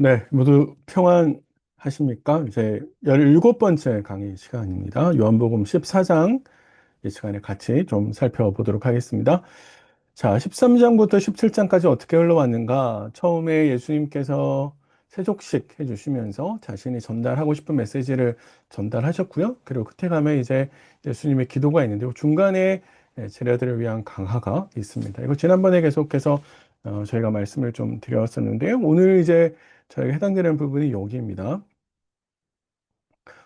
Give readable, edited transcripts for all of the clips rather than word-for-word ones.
네, 모두 평안하십니까? 이제 17번째 강의 시간입니다. 요한복음 14장 이 시간에 같이 좀 살펴보도록 하겠습니다. 자, 13장부터 17장까지 어떻게 흘러왔는가? 처음에 예수님께서 세족식 해주시면서 자신이 전달하고 싶은 메시지를 전달하셨고요. 그리고 끝에 가면 이제 예수님의 기도가 있는데 중간에 제자들을 위한 강화가 있습니다. 이거 지난번에 계속해서 저희가 말씀을 좀 드렸었는데요. 오늘 이제 저에게 해당되는 부분이 여기입니다.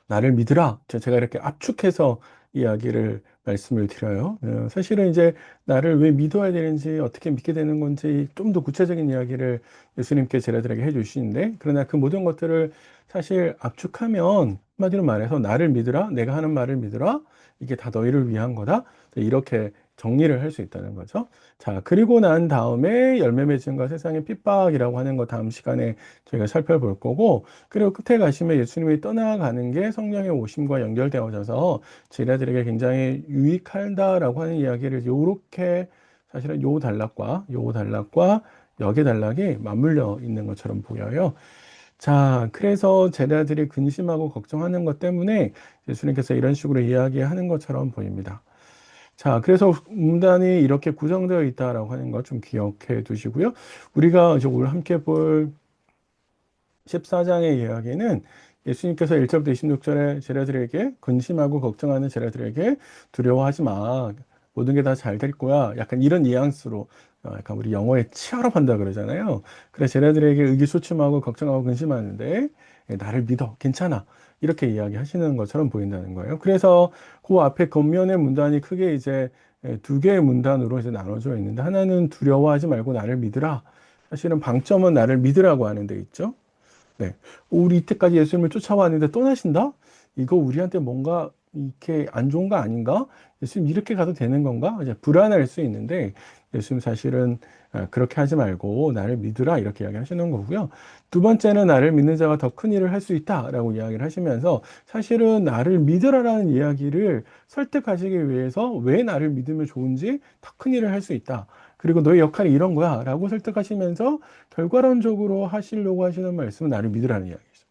나를 믿으라. 제가 이렇게 압축해서 이야기를 말씀을 드려요. 사실은 이제 나를 왜 믿어야 되는지 어떻게 믿게 되는 건지 좀 더 구체적인 이야기를 예수님께 제자들에게 해주시는데 그러나 그 모든 것들을 사실 압축하면 한마디로 말해서 나를 믿으라. 내가 하는 말을 믿으라. 이게 다 너희를 위한 거다. 이렇게 정리를 할 수 있다는 거죠. 자, 그리고 난 다음에 열매 맺음과 세상의 핍박이라고 하는 거 다음 시간에 저희가 살펴볼 거고 그리고 끝에 가시면 예수님이 떠나가는 게 성령의 오심과 연결되어져서 제자들에게 굉장히 유익하다라고 하는 이야기를 요렇게 사실은 요 단락과 역의 단락이 맞물려 있는 것처럼 보여요. 자, 그래서 제자들이 근심하고 걱정하는 것 때문에 예수님께서 이런 식으로 이야기하는 것처럼 보입니다. 자, 그래서 문단이 이렇게 구성되어 있다라고 하는 거 좀 기억해 두시고요. 우리가 이제 오늘 함께 볼 14장의 이야기는 예수님께서 1절부터 26절에 제자들에게 근심하고 걱정하는 제자들에게 두려워하지 마. 모든 게 다 잘 될 거야. 약간 이런 뉘앙스로 약간 우리 영어에 치얼업 한다 그러잖아요. 그래서 제자들에게 의기소침하고 걱정하고 근심하는데 나를 믿어. 괜찮아. 이렇게 이야기하시는 것처럼 보인다는 거예요. 그래서 그 앞에 겉면의 문단이 크게 이제 두 개의 문단으로 이제 나눠져 있는데 하나는 두려워하지 말고 나를 믿으라. 사실은 방점은 나를 믿으라고 하는 데 있죠. 네. 우리 이때까지 예수님을 쫓아왔는데 떠나신다? 이거 우리한테 뭔가 이렇게 안 좋은 거 아닌가? 예수님 이렇게 가도 되는 건가? 이제 불안할 수 있는데 예수님 사실은 그렇게 하지 말고 나를 믿으라 이렇게 이야기하시는 거고요. 두 번째는 나를 믿는 자가 더 큰 일을 할 수 있다라고 이야기를 하시면서 사실은 나를 믿으라라는 이야기를 설득하시기 위해서 왜 나를 믿으면 좋은지 더 큰 일을 할 수 있다. 그리고 너의 역할이 이런 거야 라고 설득하시면서 결과론적으로 하시려고 하시는 말씀은 나를 믿으라는 이야기죠.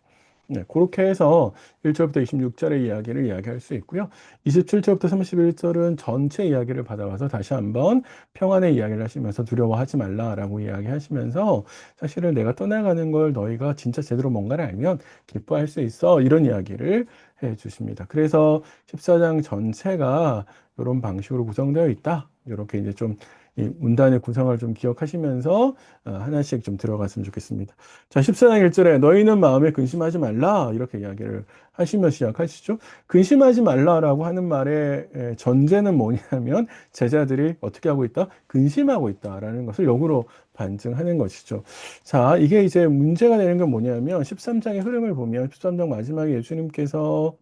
네, 그렇게 해서 1절부터 26절의 이야기를 이야기할 수 있고요. 27절부터 31절은 전체 이야기를 받아와서 다시 한번 평안의 이야기를 하시면서 두려워하지 말라라고 이야기하시면서 사실은 내가 떠나가는 걸 너희가 진짜 제대로 뭔가를 알면 기뻐할 수 있어. 이런 이야기를 해 주십니다. 그래서 14장 전체가 이런 방식으로 구성되어 있다. 이렇게 이제 좀 이 문단의 구성을 좀 기억하시면서 하나씩 좀 들어갔으면 좋겠습니다. 자, 14장 1절에 너희는 마음에 근심하지 말라 이렇게 이야기를 하시며 시작하시죠. 근심하지 말라라고 하는 말의 전제는 뭐냐면 제자들이 어떻게 하고 있다? 근심하고 있다라는 것을 역으로 반증하는 것이죠. 자, 이게 이제 문제가 되는 건 뭐냐면 13장의 흐름을 보면 13장 마지막에 예수님께서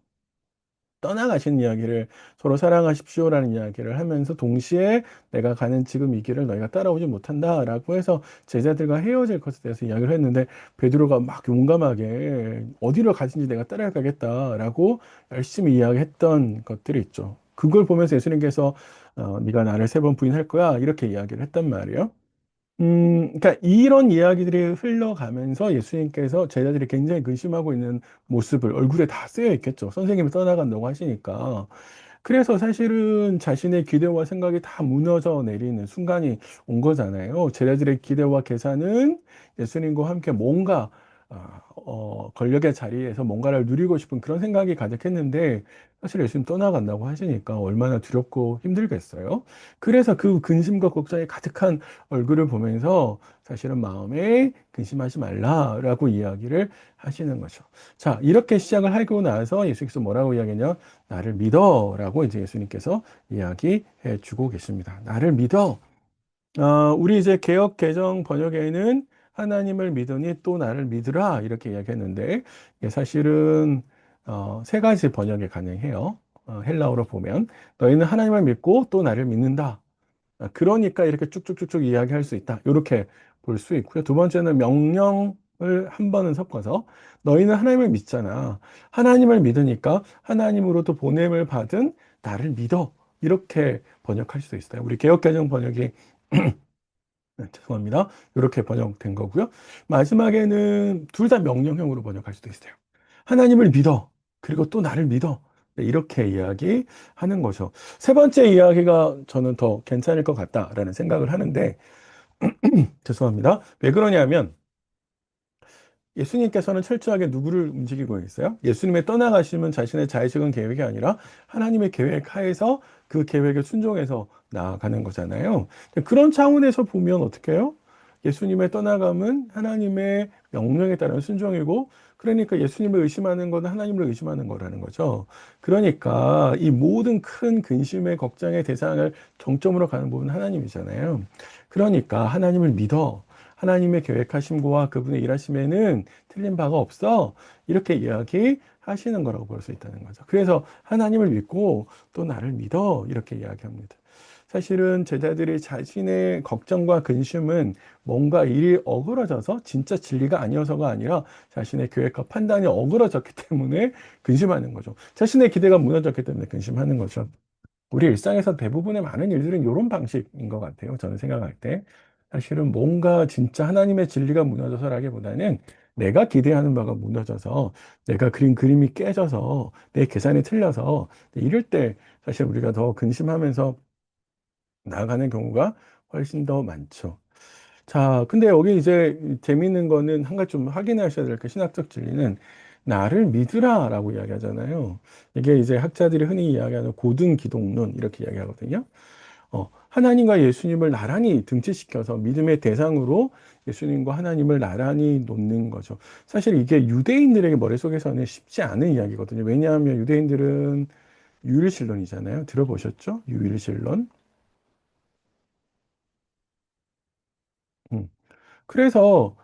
떠나가신 이야기를 서로 사랑하십시오라는 이야기를 하면서 동시에 내가 가는 지금 이 길을 너희가 따라오지 못한다라고 해서 제자들과 헤어질 것에 대해서 이야기를 했는데 베드로가 막 용감하게 어디로 가든지 내가 따라가겠다라고 열심히 이야기했던 것들이 있죠. 그걸 보면서 예수님께서 네가 나를 3번 부인할 거야 이렇게 이야기를 했단 말이에요. 그러니까 이런 이야기들이 흘러가면서 예수님께서 제자들이 굉장히 근심하고 있는 모습을 얼굴에 다 쓰여 있겠죠. 선생님이 떠나간다고 하시니까. 그래서 사실은 자신의 기대와 생각이 다 무너져 내리는 순간이 온 거잖아요. 제자들의 기대와 계산은 예수님과 함께 뭔가 권력의 자리에서 뭔가를 누리고 싶은 그런 생각이 가득했는데 사실 예수님 떠나간다고 하시니까 얼마나 두렵고 힘들겠어요. 그래서 그 근심과 걱정이 가득한 얼굴을 보면서 사실은 마음에 근심하지 말라라고 이야기를 하시는 거죠. 자, 이렇게 시작을 하고 나서 예수께서 뭐라고 이야기했냐? 나를 믿어라고 이제 예수님께서 이야기해 주고 계십니다. 나를 믿어. 우리 이제 개역 개정 번역에는 하나님을 믿으니 또 나를 믿으라 이렇게 이야기했는데 이게 사실은 세 가지 번역이 가능해요. 헬라어로 보면 너희는 하나님을 믿고 또 나를 믿는다. 그러니까 이렇게 쭉쭉쭉쭉 이야기할 수 있다. 이렇게 볼 수 있고요. 두 번째는 명령을 한 번은 섞어서 너희는 하나님을 믿잖아. 하나님을 믿으니까 하나님으로부터 보냄을 받은 나를 믿어. 이렇게 번역할 수 있어요. 우리 개역개정 번역이 죄송합니다. 이렇게 번역된 거고요. 마지막에는 둘 다 명령형으로 번역할 수도 있어요. 하나님을 믿어. 그리고 또 나를 믿어. 네, 이렇게 이야기하는 거죠. 세 번째 이야기가 저는 더 괜찮을 것 같다라는 생각을 하는데, 죄송합니다. 왜 그러냐면, 예수님께서는 철저하게 누구를 움직이고 있어요? 예수님의 떠나가심은 자신의 자의적인 계획이 아니라 하나님의 계획 하에서 그 계획에 순종해서 나아가는 거잖아요. 그런 차원에서 보면 어떻게 해요? 예수님의 떠나감은 하나님의 명령에 따른 순종이고, 그러니까 예수님을 의심하는 것은 하나님을 의심하는 거라는 거죠. 그러니까 이 모든 큰 근심의 걱정의 대상을 정점으로 가는 부분은 하나님이잖아요. 그러니까 하나님을 믿어. 하나님의 계획하심과 그분의 일하심에는 틀린 바가 없어. 이렇게 이야기하시는 거라고 볼 수 있다는 거죠. 그래서 하나님을 믿고 또 나를 믿어. 이렇게 이야기합니다. 사실은 제자들이 자신의 걱정과 근심은 뭔가 일이 어그러져서 진짜 진리가 아니어서가 아니라 자신의 계획과 판단이 어그러졌기 때문에 근심하는 거죠. 자신의 기대가 무너졌기 때문에 근심하는 거죠. 우리 일상에서 대부분의 많은 일들은 이런 방식인 것 같아요. 저는 생각할 때. 사실은 뭔가 진짜 하나님의 진리가 무너져서라기보다는 내가 기대하는 바가 무너져서 내가 그린 그림이 깨져서 내 계산이 틀려서 이럴 때 사실 우리가 더 근심하면서 나아가는 경우가 훨씬 더 많죠. 자, 근데 여기 이제 재미있는 거는 한 가지 좀 확인하셔야 될 게 신학적 진리는 나를 믿으라라고 이야기하잖아요. 이게 이제 학자들이 흔히 이야기하는 고등 기독론 이렇게 이야기하거든요. 하나님과 예수님을 나란히 등치시켜서 믿음의 대상으로 예수님과 하나님을 나란히 놓는 거죠. 사실 이게 유대인들에게 머릿속에서는 쉽지 않은 이야기거든요. 왜냐하면 유대인들은 유일신론이잖아요. 들어보셨죠? 유일신론. 음. 그래서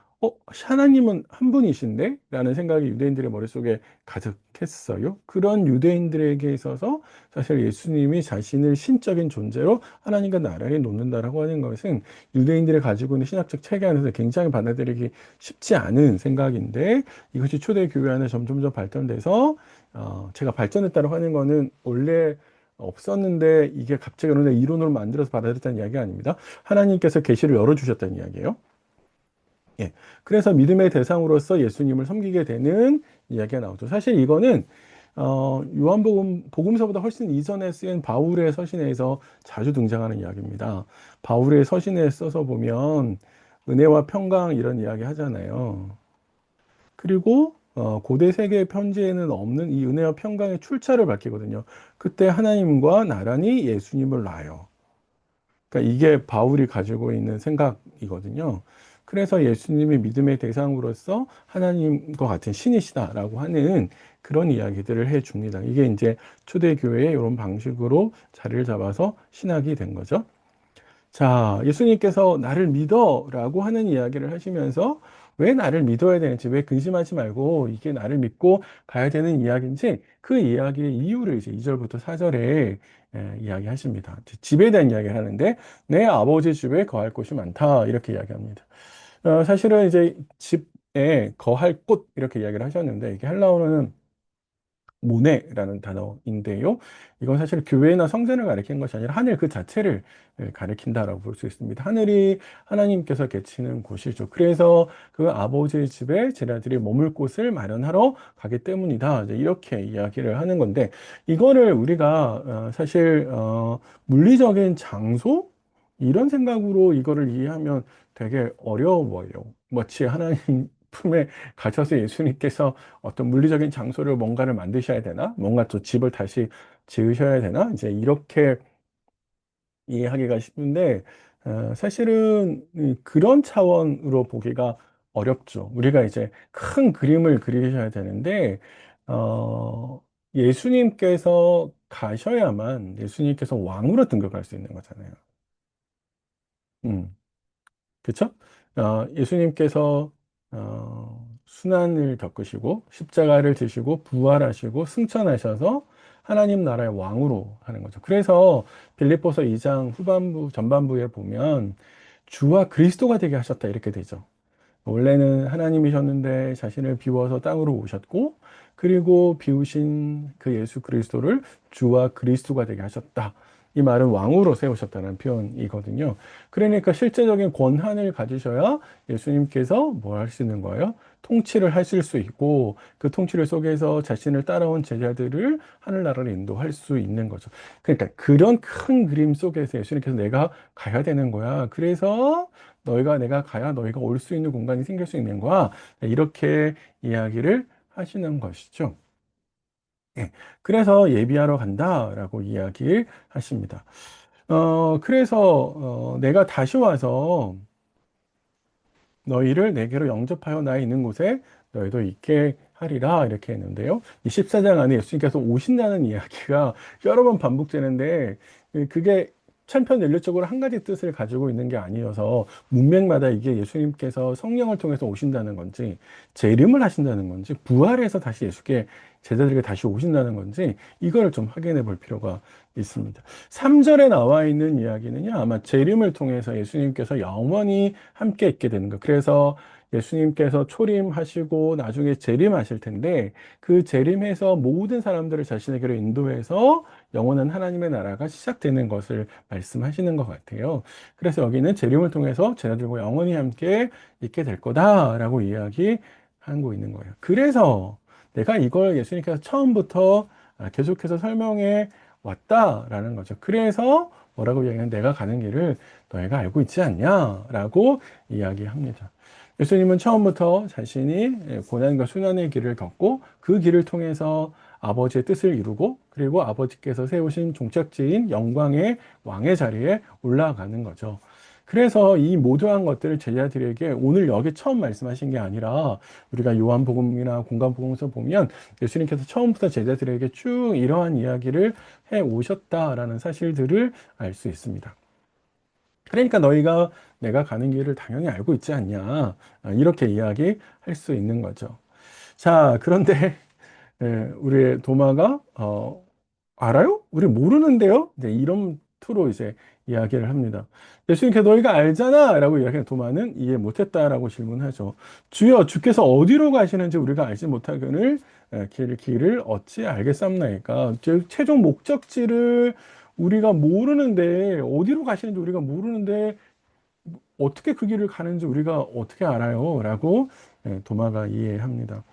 하나님은 한 분이신데? 라는 생각이 유대인들의 머릿속에 가득했어요. 그런 유대인들에게 있어서 사실 예수님이 자신을 신적인 존재로 하나님과 나란히 놓는다라고 하는 것은 유대인들이 가지고 있는 신학적 체계 안에서 굉장히 받아들이기 쉽지 않은 생각인데 이것이 초대교회 안에 점점점 발전돼서 제가 발전했다고 하는 거는 원래 없었는데 이게 갑자기 어느 날 이론으로 만들어서 받아들였다는 이야기가 아닙니다. 하나님께서 계시를 열어주셨다는 이야기예요. 예. 그래서 믿음의 대상으로서 예수님을 섬기게 되는 이야기가 나오죠. 사실 이거는 복음서보다 훨씬 이전에 쓰인 바울의 서신에서 자주 등장하는 이야기입니다. 바울의 서신에 써서 보면 은혜와 평강 이런 이야기 하잖아요. 그리고 고대 세계 편지에는 없는 이 은혜와 평강의 출처를 밝히거든요. 그때 하나님과 나란히 예수님을 놔요. 그러니까 이게 바울이 가지고 있는 생각이거든요. 그래서 예수님이 믿음의 대상으로서 하나님과 같은 신이시다라고 하는 그런 이야기들을 해 줍니다. 이게 이제 초대교회의 이런 방식으로 자리를 잡아서 신학이 된 거죠. 자, 예수님께서 나를 믿어라고 하는 이야기를 하시면서 왜 나를 믿어야 되는지, 왜 근심하지 말고 이게 나를 믿고 가야 되는 이야기인지 그 이야기의 이유를 이제 2절부터 4절에 이야기하십니다. 집에 대한 이야기를 하는데 내 아버지 집에 거할 곳이 많다 이렇게 이야기합니다. 사실은 이제 집에 거할 곳 이렇게 이야기를 하셨는데 이게 헬라어로는 모네라는 단어인데요. 이건 사실 교회나 성전을 가리키는 것이 아니라 하늘 그 자체를 가리킨다라고 볼 수 있습니다. 하늘이 하나님께서 계시는 곳이죠. 그래서 그 아버지의 집에 제자들이 머물 곳을 마련하러 가기 때문이다. 이제 이렇게 이야기를 하는 건데 이거를 우리가 사실 물리적인 장소 이런 생각으로 이거를 이해하면 되게 어려워요. 마치 하나님 품에 갇혀서 예수님께서 어떤 물리적인 장소를 뭔가를 만드셔야 되나? 뭔가 또 집을 다시 지으셔야 되나? 이제 이렇게 이해하기가 쉽은데, 사실은 그런 차원으로 보기가 어렵죠. 우리가 이제 큰 그림을 그리셔야 되는데, 예수님께서 가셔야만 예수님께서 왕으로 등극할 수 있는 거잖아요. 음. 그렇죠? 예수님께서 순환을 겪으시고 십자가를 지시고 부활하시고 승천하셔서 하나님 나라의 왕으로 하는 거죠. 그래서 빌립보서 2장 후반부 전반부에 보면 주와 그리스도가 되게 하셨다 이렇게 되죠. 원래는 하나님이셨는데 자신을 비워서 땅으로 오셨고 그리고 비우신 그 예수 그리스도를 주와 그리스도가 되게 하셨다. 이 말은 왕으로 세우셨다는 표현이거든요. 그러니까 실제적인 권한을 가지셔야 예수님께서 뭘 할 수 있는 거예요? 통치를 하실 수 있고 그 통치를 속에서 자신을 따라온 제자들을 하늘나라로 인도할 수 있는 거죠. 그러니까 그런 큰 그림 속에서 예수님께서 내가 가야 되는 거야. 그래서 내가 가야 너희가 올 수 있는 공간이 생길 수 있는 거야. 이렇게 이야기를 하시는 것이죠. 예. 그래서 예비하러 간다라고 이야기를 하십니다. 그래서 내가 다시 와서 너희를 내게로 영접하여 나 있는 곳에 너희도 있게 하리라 이렇게 했는데요. 이 14장 안에 예수님께서 오신다는 이야기가 여러 번 반복되는데 그게 천편일률적으로 한 가지 뜻을 가지고 있는 게 아니어서 문맥마다 이게 예수님께서 성령을 통해서 오신다는 건지 재림을 하신다는 건지 부활해서 다시 예수께 제자들에게 다시 오신다는 건지 이걸 좀 확인해 볼 필요가 있습니다. 3절에 나와 있는 이야기는요, 아마 재림을 통해서 예수님께서 영원히 함께 있게 되는 것. 그래서 예수님께서 초림하시고 나중에 재림하실 텐데 그 재림해서 모든 사람들을 자신에게로 인도해서 영원한 하나님의 나라가 시작되는 것을 말씀하시는 것 같아요. 그래서 여기는 재림을 통해서 제자들과 영원히 함께 있게 될 거다라고 이야기하고 있는 거예요. 그래서 내가 이걸 예수님께서 처음부터 계속해서 설명해 왔다라는 거죠. 그래서 뭐라고 이야기하면 내가 가는 길을 너희가 알고 있지 않냐라고 이야기합니다. 예수님은 처음부터 자신이 고난과 순환의 길을 걷고 그 길을 통해서 아버지의 뜻을 이루고 그리고 아버지께서 세우신 종착지인 영광의 왕의 자리에 올라가는 거죠. 그래서 이 모두한 것들을 제자들에게 오늘 여기 처음 말씀하신 게 아니라 우리가 요한복음이나 공간복음에서 보면 예수님께서 처음부터 제자들에게 쭉 이러한 이야기를 해 오셨다라는 사실들을 알 수 있습니다. 그러니까 너희가 내가 가는 길을 당연히 알고 있지 않냐. 이렇게 이야기할 수 있는 거죠. 자, 그런데 우리의 도마가 알아요? 우리 모르는데요? 네, 이런 투로 이제 이야기를 합니다. 예수님께서 너희가 알잖아 라고 이야기하는 도마는 이해 못했다라고 질문하죠. 주여 주께서 어디로 가시는지 우리가 알지 못하거늘 길을 어찌 알겠습니까? 즉 최종 목적지를 우리가 모르는데 어디로 가시는지 우리가 모르는데 어떻게 그 길을 가는지 우리가 어떻게 알아요? 라고 도마가 이해합니다.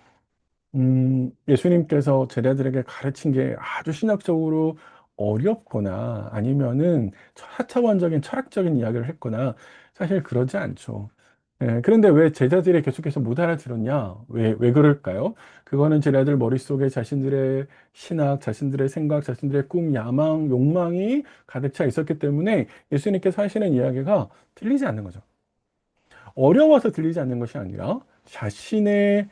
예수님께서 제자들에게 가르친 게 아주 신학적으로 어렵거나 아니면은 차차원적인 철학적인 이야기를 했거나 사실 그러지 않죠. 그런데 왜 제자들이 계속해서 못 알아들었냐? 왜 그럴까요? 그거는 제자들 머릿속에 자신들의 신학, 자신들의 생각, 자신들의 꿈, 야망, 욕망이 가득 차 있었기 때문에 예수님께서 하시는 이야기가 들리지 않는 거죠. 어려워서 들리지 않는 것이 아니라 자신의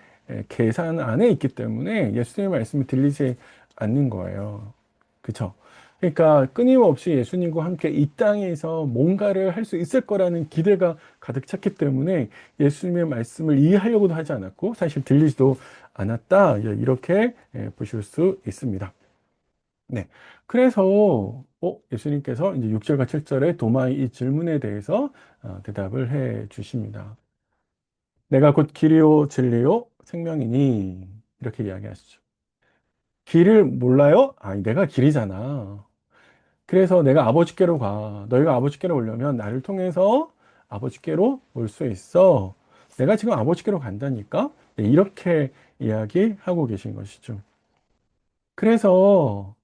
계산 안에 있기 때문에 예수님의 말씀이 들리지 않는 거예요. 그쵸? 그러니까 끊임없이 예수님과 함께 이 땅에서 뭔가를 할 수 있을 거라는 기대가 가득 찼기 때문에 예수님의 말씀을 이해하려고도 하지 않았고 사실 들리지도 않았다. 이렇게 보실 수 있습니다. 네. 그래서 예수님께서 이제 6절과 7절에 도마의 이 질문에 대해서 대답을 해 주십니다. 내가 곧 길이요 진리요 생명이니 이렇게 이야기하시죠. 길을 몰라요? 아니 내가 길이잖아. 그래서 내가 아버지께로 가. 너희가 아버지께로 오려면 나를 통해서 아버지께로 올 수 있어. 내가 지금 아버지께로 간다니까? 네, 이렇게 이야기하고 계신 것이죠. 그래서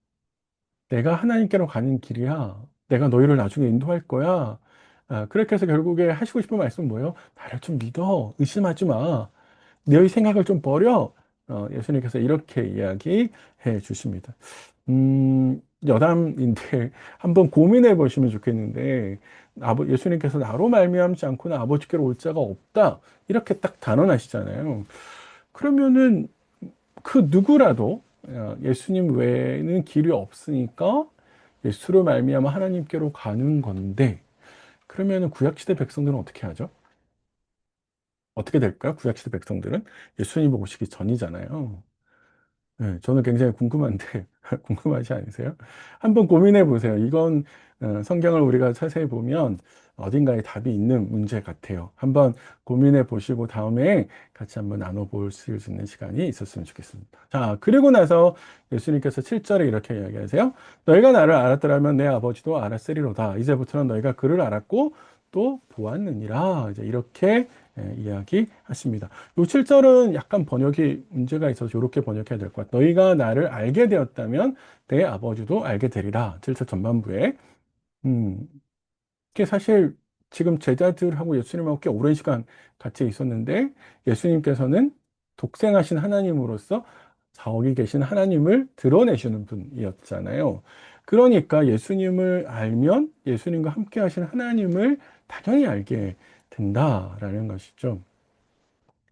내가 하나님께로 가는 길이야. 내가 너희를 나중에 인도할 거야. 그렇게 해서 결국에 하시고 싶은 말씀은 뭐예요? 나를 좀 믿어. 의심하지 마. 너희 생각을 좀 버려. 예수님께서 이렇게 이야기해 주십니다. 여담인데 한번 고민해 보시면 좋겠는데 예수님께서 나로 말미암지 않고는 아버지께로 올 자가 없다. 이렇게 딱 단언하시잖아요. 그러면은 그 누구라도 예수님 외에는 길이 없으니까 예수로 말미암아 하나님께로 가는 건데 그러면은 구약시대 백성들은 어떻게 하죠? 어떻게 될까요? 구약시대 백성들은 예수님 오시기 전이잖아요. 네, 저는 굉장히 궁금한데 궁금하지 않으세요? 한번 고민해 보세요. 이건 성경을 우리가 자세히 보면 어딘가에 답이 있는 문제 같아요. 한번 고민해 보시고 다음에 같이 한번 나눠볼 수 있는 시간이 있었으면 좋겠습니다. 자, 그리고 나서 예수님께서 7절에 이렇게 이야기하세요. 너희가 나를 알았더라면 내 아버지도 알았으리로다. 이제부터는 너희가 그를 알았고 또 보았느니라. 이제 이렇게 이야기하십니다. 요 7절은 약간 번역이 문제가 있어서 이렇게 번역해야 될 것 같아요. 너희가 나를 알게 되었다면 내 아버지도 알게 되리라. 7절 전반부에. 음, 이게 사실 지금 제자들하고 예수님하고 꽤 오랜 시간 같이 있었는데 예수님께서는 독생하신 하나님으로서 저기 계신 하나님을 드러내시는 분이었잖아요. 그러니까 예수님을 알면 예수님과 함께 하신 하나님을 당연히 알게 된다라는 것이죠.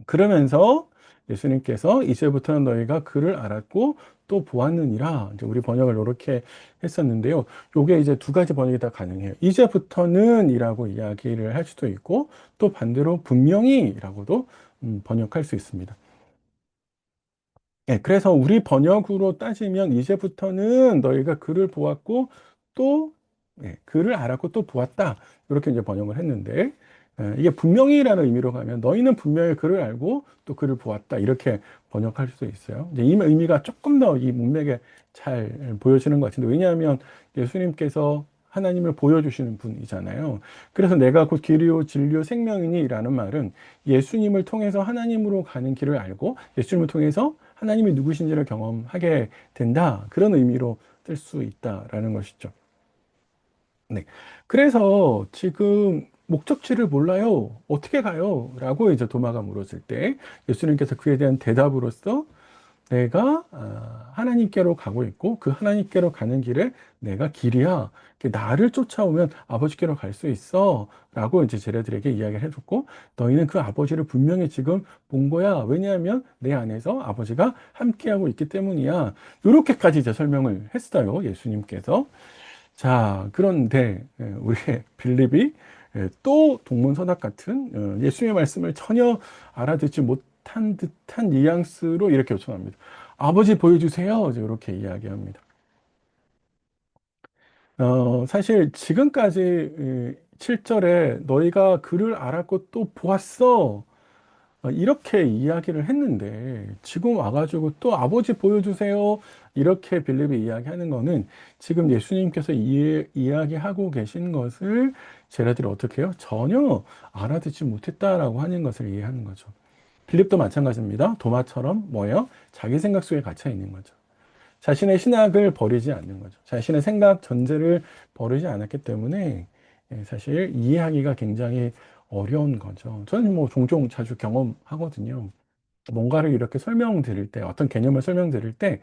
그러면서 예수님께서 이제부터는 너희가 그를 알았고 또 보았느니라. 이제 우리 번역을 이렇게 했었는데요. 요게 이제 두 가지 번역이 다 가능해요. 이제부터는 이라고 이야기를 할 수도 있고 또 반대로 분명히라고도 번역할 수 있습니다. 예, 그래서 우리 번역으로 따지면 이제부터는 너희가 그를 보았고 또 그를 알았고 또 보았다. 이렇게 이제 번역을 했는데 이게 분명히라는 의미로 가면 너희는 분명히 그를 알고 또 그를 보았다. 이렇게 번역할 수도 있어요. 이제 이 의미가 조금 더 이 문맥에 잘 보여지는 것 같은데 왜냐하면 예수님께서 하나님을 보여주시는 분이잖아요. 그래서 내가 곧 길이요 진리요 생명이니라는 말은 예수님을 통해서 하나님으로 가는 길을 알고 예수님을 통해서 하나님이 누구신지를 경험하게 된다. 그런 의미로 쓸 수 있다라는 것이죠. 네. 그래서 지금 목적지를 몰라요. 어떻게 가요? 라고 이제 도마가 물었을 때 예수님께서 그에 대한 대답으로서 내가 하나님께로 가고 있고 그 하나님께로 가는 길에 내가 길이야. 나를 쫓아오면 아버지께로 갈 수 있어. 라고 이제 제자들에게 이야기를 해줬고 너희는 그 아버지를 분명히 지금 본 거야. 왜냐하면 내 안에서 아버지가 함께하고 있기 때문이야. 이렇게까지 이제 설명을 했어요. 예수님께서. 자, 그런데 우리의 빌립이 또 동문서답 같은 예수님의 말씀을 전혀 알아듣지 못한 듯한 뉘앙스로 이렇게 요청합니다. 아버지 보여주세요. 이제 이렇게 이야기합니다. 사실 지금까지 7절에 너희가 그를 알았고 또 보았어. 이렇게 이야기를 했는데 지금 와가지고 또 아버지 보여주세요. 이렇게 빌립이 이야기하는 거는 지금 예수님께서 이야기하고 계신 것을 제자들이 어떻게 해요? 전혀 알아듣지 못했다라고 하는 것을 이해하는 거죠. 빌립도 마찬가지입니다. 도마처럼 뭐예요? 자기 생각 속에 갇혀 있는 거죠. 자신의 신학을 버리지 않는 거죠. 자신의 생각 전제를 버리지 않았기 때문에 사실 이해하기가 굉장히 어려운 거죠. 저는 뭐 종종 자주 경험하거든요. 뭔가를 이렇게 설명드릴 때, 어떤 개념을 설명드릴 때,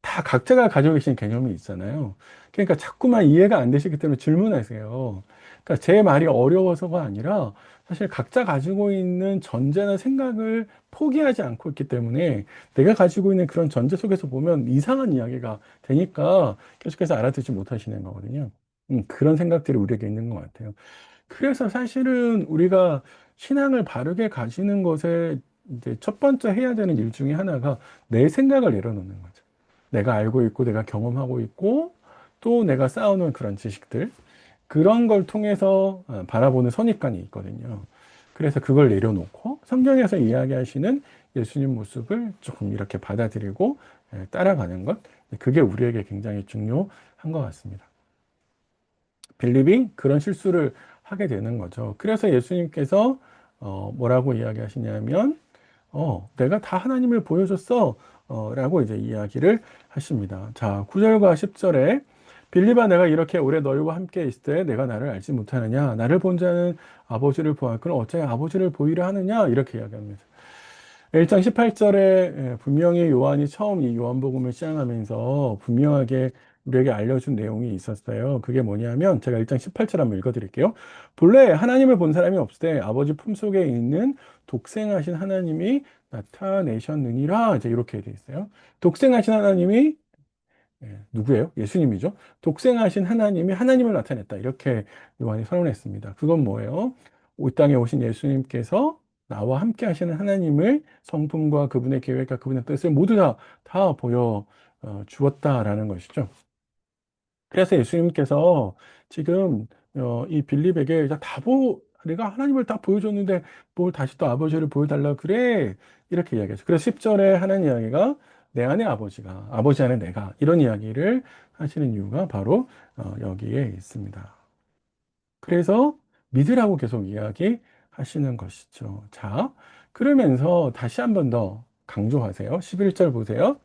다 각자가 가지고 계신 개념이 있잖아요. 그러니까 자꾸만 이해가 안 되시기 때문에 질문하세요. 그러니까 제 말이 어려워서가 아니라 사실 각자 가지고 있는 전제나 생각을 포기하지 않고 있기 때문에 내가 가지고 있는 그런 전제 속에서 보면 이상한 이야기가 되니까 계속해서 알아듣지 못하시는 거거든요. 그런 생각들이 우리에게 있는 것 같아요. 그래서 사실은 우리가 신앙을 바르게 가지는 것에 이제 첫 번째 해야 되는 일 중에 하나가 내 생각을 내려놓는 거죠. 내가 알고 있고 내가 경험하고 있고 또 내가 쌓아놓은 그런 지식들 그런 걸 통해서 바라보는 선입관이 있거든요. 그래서 그걸 내려놓고 성경에서 이야기하시는 예수님 모습을 조금 이렇게 받아들이고 따라가는 것 그게 우리에게 굉장히 중요한 것 같습니다. 빌립이 그런 실수를 하게 되는 거죠. 그래서 예수님께서 뭐라고 이야기하시냐면 내가 다 하나님을 보여줬어. 라고 이제 이야기를 하십니다. 자, 9절과 10절에 빌립아 내가 이렇게 오래 너희와 함께 있을 때 내가 나를 알지 못하느냐? 나를 본 자는 아버지를 보았거늘 어찌 아버지를 보이려 하느냐? 이렇게 이야기합니다. 1장 18절에 분명히 요한이 처음 이 요한복음을 시작하면서 분명하게 우리에게 알려준 내용이 있었어요. 그게 뭐냐면 제가 1장 18절 한번 읽어드릴게요. 본래 하나님을 본 사람이 없을 때 아버지 품속에 있는 독생하신 하나님이 나타내셨느니라 이제 이렇게 되어 있어요. 독생하신 하나님이 누구예요? 예수님이죠. 독생하신 하나님이 하나님을 나타냈다. 이렇게 요한이 선언했습니다. 그건 뭐예요? 이 땅에 오신 예수님께서 나와 함께 하시는 하나님을 성품과 그분의 계획과 그분의 뜻을 모두 다 보여 주었다라는 것이죠. 그래서 예수님께서 지금 이 빌립에게 내가 하나님을 다 보여줬는데 뭘 다시 또 아버지를 보여달라 그래? 이렇게 이야기하죠. 그래서 10절에 하는 이야기가 내 안에 아버지가, 아버지 안에 내가 이런 이야기를 하시는 이유가 바로 여기에 있습니다. 그래서 믿으라고 계속 이야기하시는 것이죠. 자, 그러면서 다시 한 번 더 강조하세요. 11절 보세요.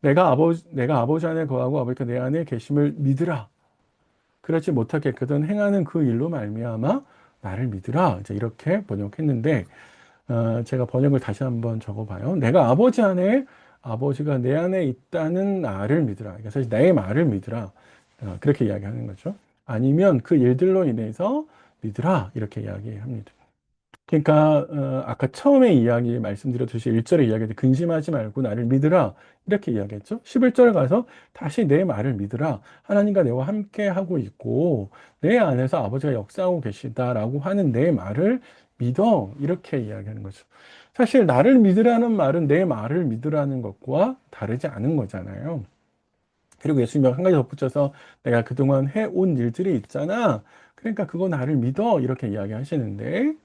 내가 아버지 안에 거하고 아버지가 내 안에 계심을 믿으라. 그렇지 못하겠거든 행하는 그 일로 말미암아 나를 믿으라. 이제 이렇게 번역했는데 제가 번역을 다시 한번 적어봐요. 내가 아버지 안에 아버지가 내 안에 있다는 나를 믿으라. 그러니까 사실 내 말을 믿으라. 그렇게 이야기하는 거죠. 아니면 그 일들로 인해서 믿으라. 이렇게 이야기합니다. 그러니까 아까 처음에 이야기 말씀드렸듯이 1절에 이야기할 때 근심하지 말고 나를 믿으라 이렇게 이야기했죠. 11절 가서 다시 내 말을 믿으라. 하나님과 내와 함께 하고 있고 내 안에서 아버지가 역사하고 계시다라고 하는 내 말을 믿어 이렇게 이야기하는 거죠. 사실 나를 믿으라는 말은 내 말을 믿으라는 것과 다르지 않은 거잖아요. 그리고 예수님이 한 가지 덧붙여서 내가 그동안 해온 일들이 있잖아. 그러니까 그거 나를 믿어 이렇게 이야기하시는데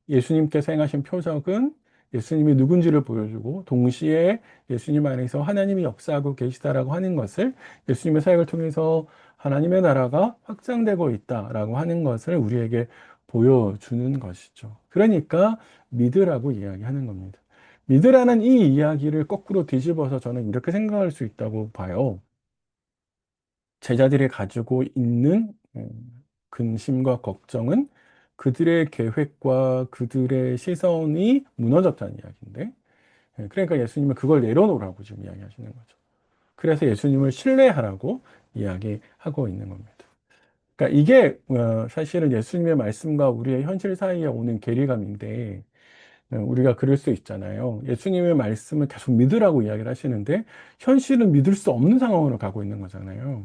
예수님께서 행하신 표적은 예수님이 누군지를 보여주고 동시에 예수님 안에서 하나님이 역사하고 계시다라고 하는 것을 예수님의 사역을 통해서 하나님의 나라가 확장되고 있다라고 하는 것을 우리에게 보여주는 것이죠. 그러니까 믿으라고 이야기하는 겁니다. 믿으라는 이 이야기를 거꾸로 뒤집어서 저는 이렇게 생각할 수 있다고 봐요. 제자들이 가지고 있는 근심과 걱정은 그들의 계획과 그들의 시선이 무너졌다는 이야기인데, 그러니까 예수님은 그걸 내려놓으라고 지금 이야기하시는 거죠. 그래서 예수님을 신뢰하라고 이야기하고 있는 겁니다. 그러니까 이게 사실은 예수님의 말씀과 우리의 현실 사이에 오는 괴리감인데, 우리가 그럴 수 있잖아요. 예수님의 말씀을 계속 믿으라고 이야기를 하시는데, 현실은 믿을 수 없는 상황으로 가고 있는 거잖아요.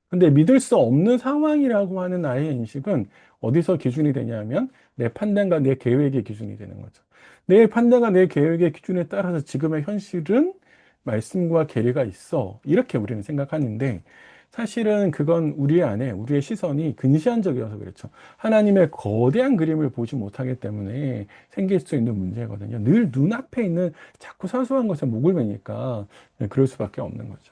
근데 믿을 수 없는 상황이라고 하는 나의 인식은 어디서 기준이 되냐면 내 판단과 내 계획의 기준이 되는 거죠. 내 판단과 내 계획의 기준에 따라서 지금의 현실은 말씀과 괴리가 있어. 이렇게 우리는 생각하는데 사실은 그건 우리 안에 우리의 시선이 근시안적이어서 그렇죠. 하나님의 거대한 그림을 보지 못하기 때문에 생길 수 있는 문제거든요. 늘 눈앞에 있는 자꾸 사소한 것에 목을 매니까 그럴 수밖에 없는 거죠.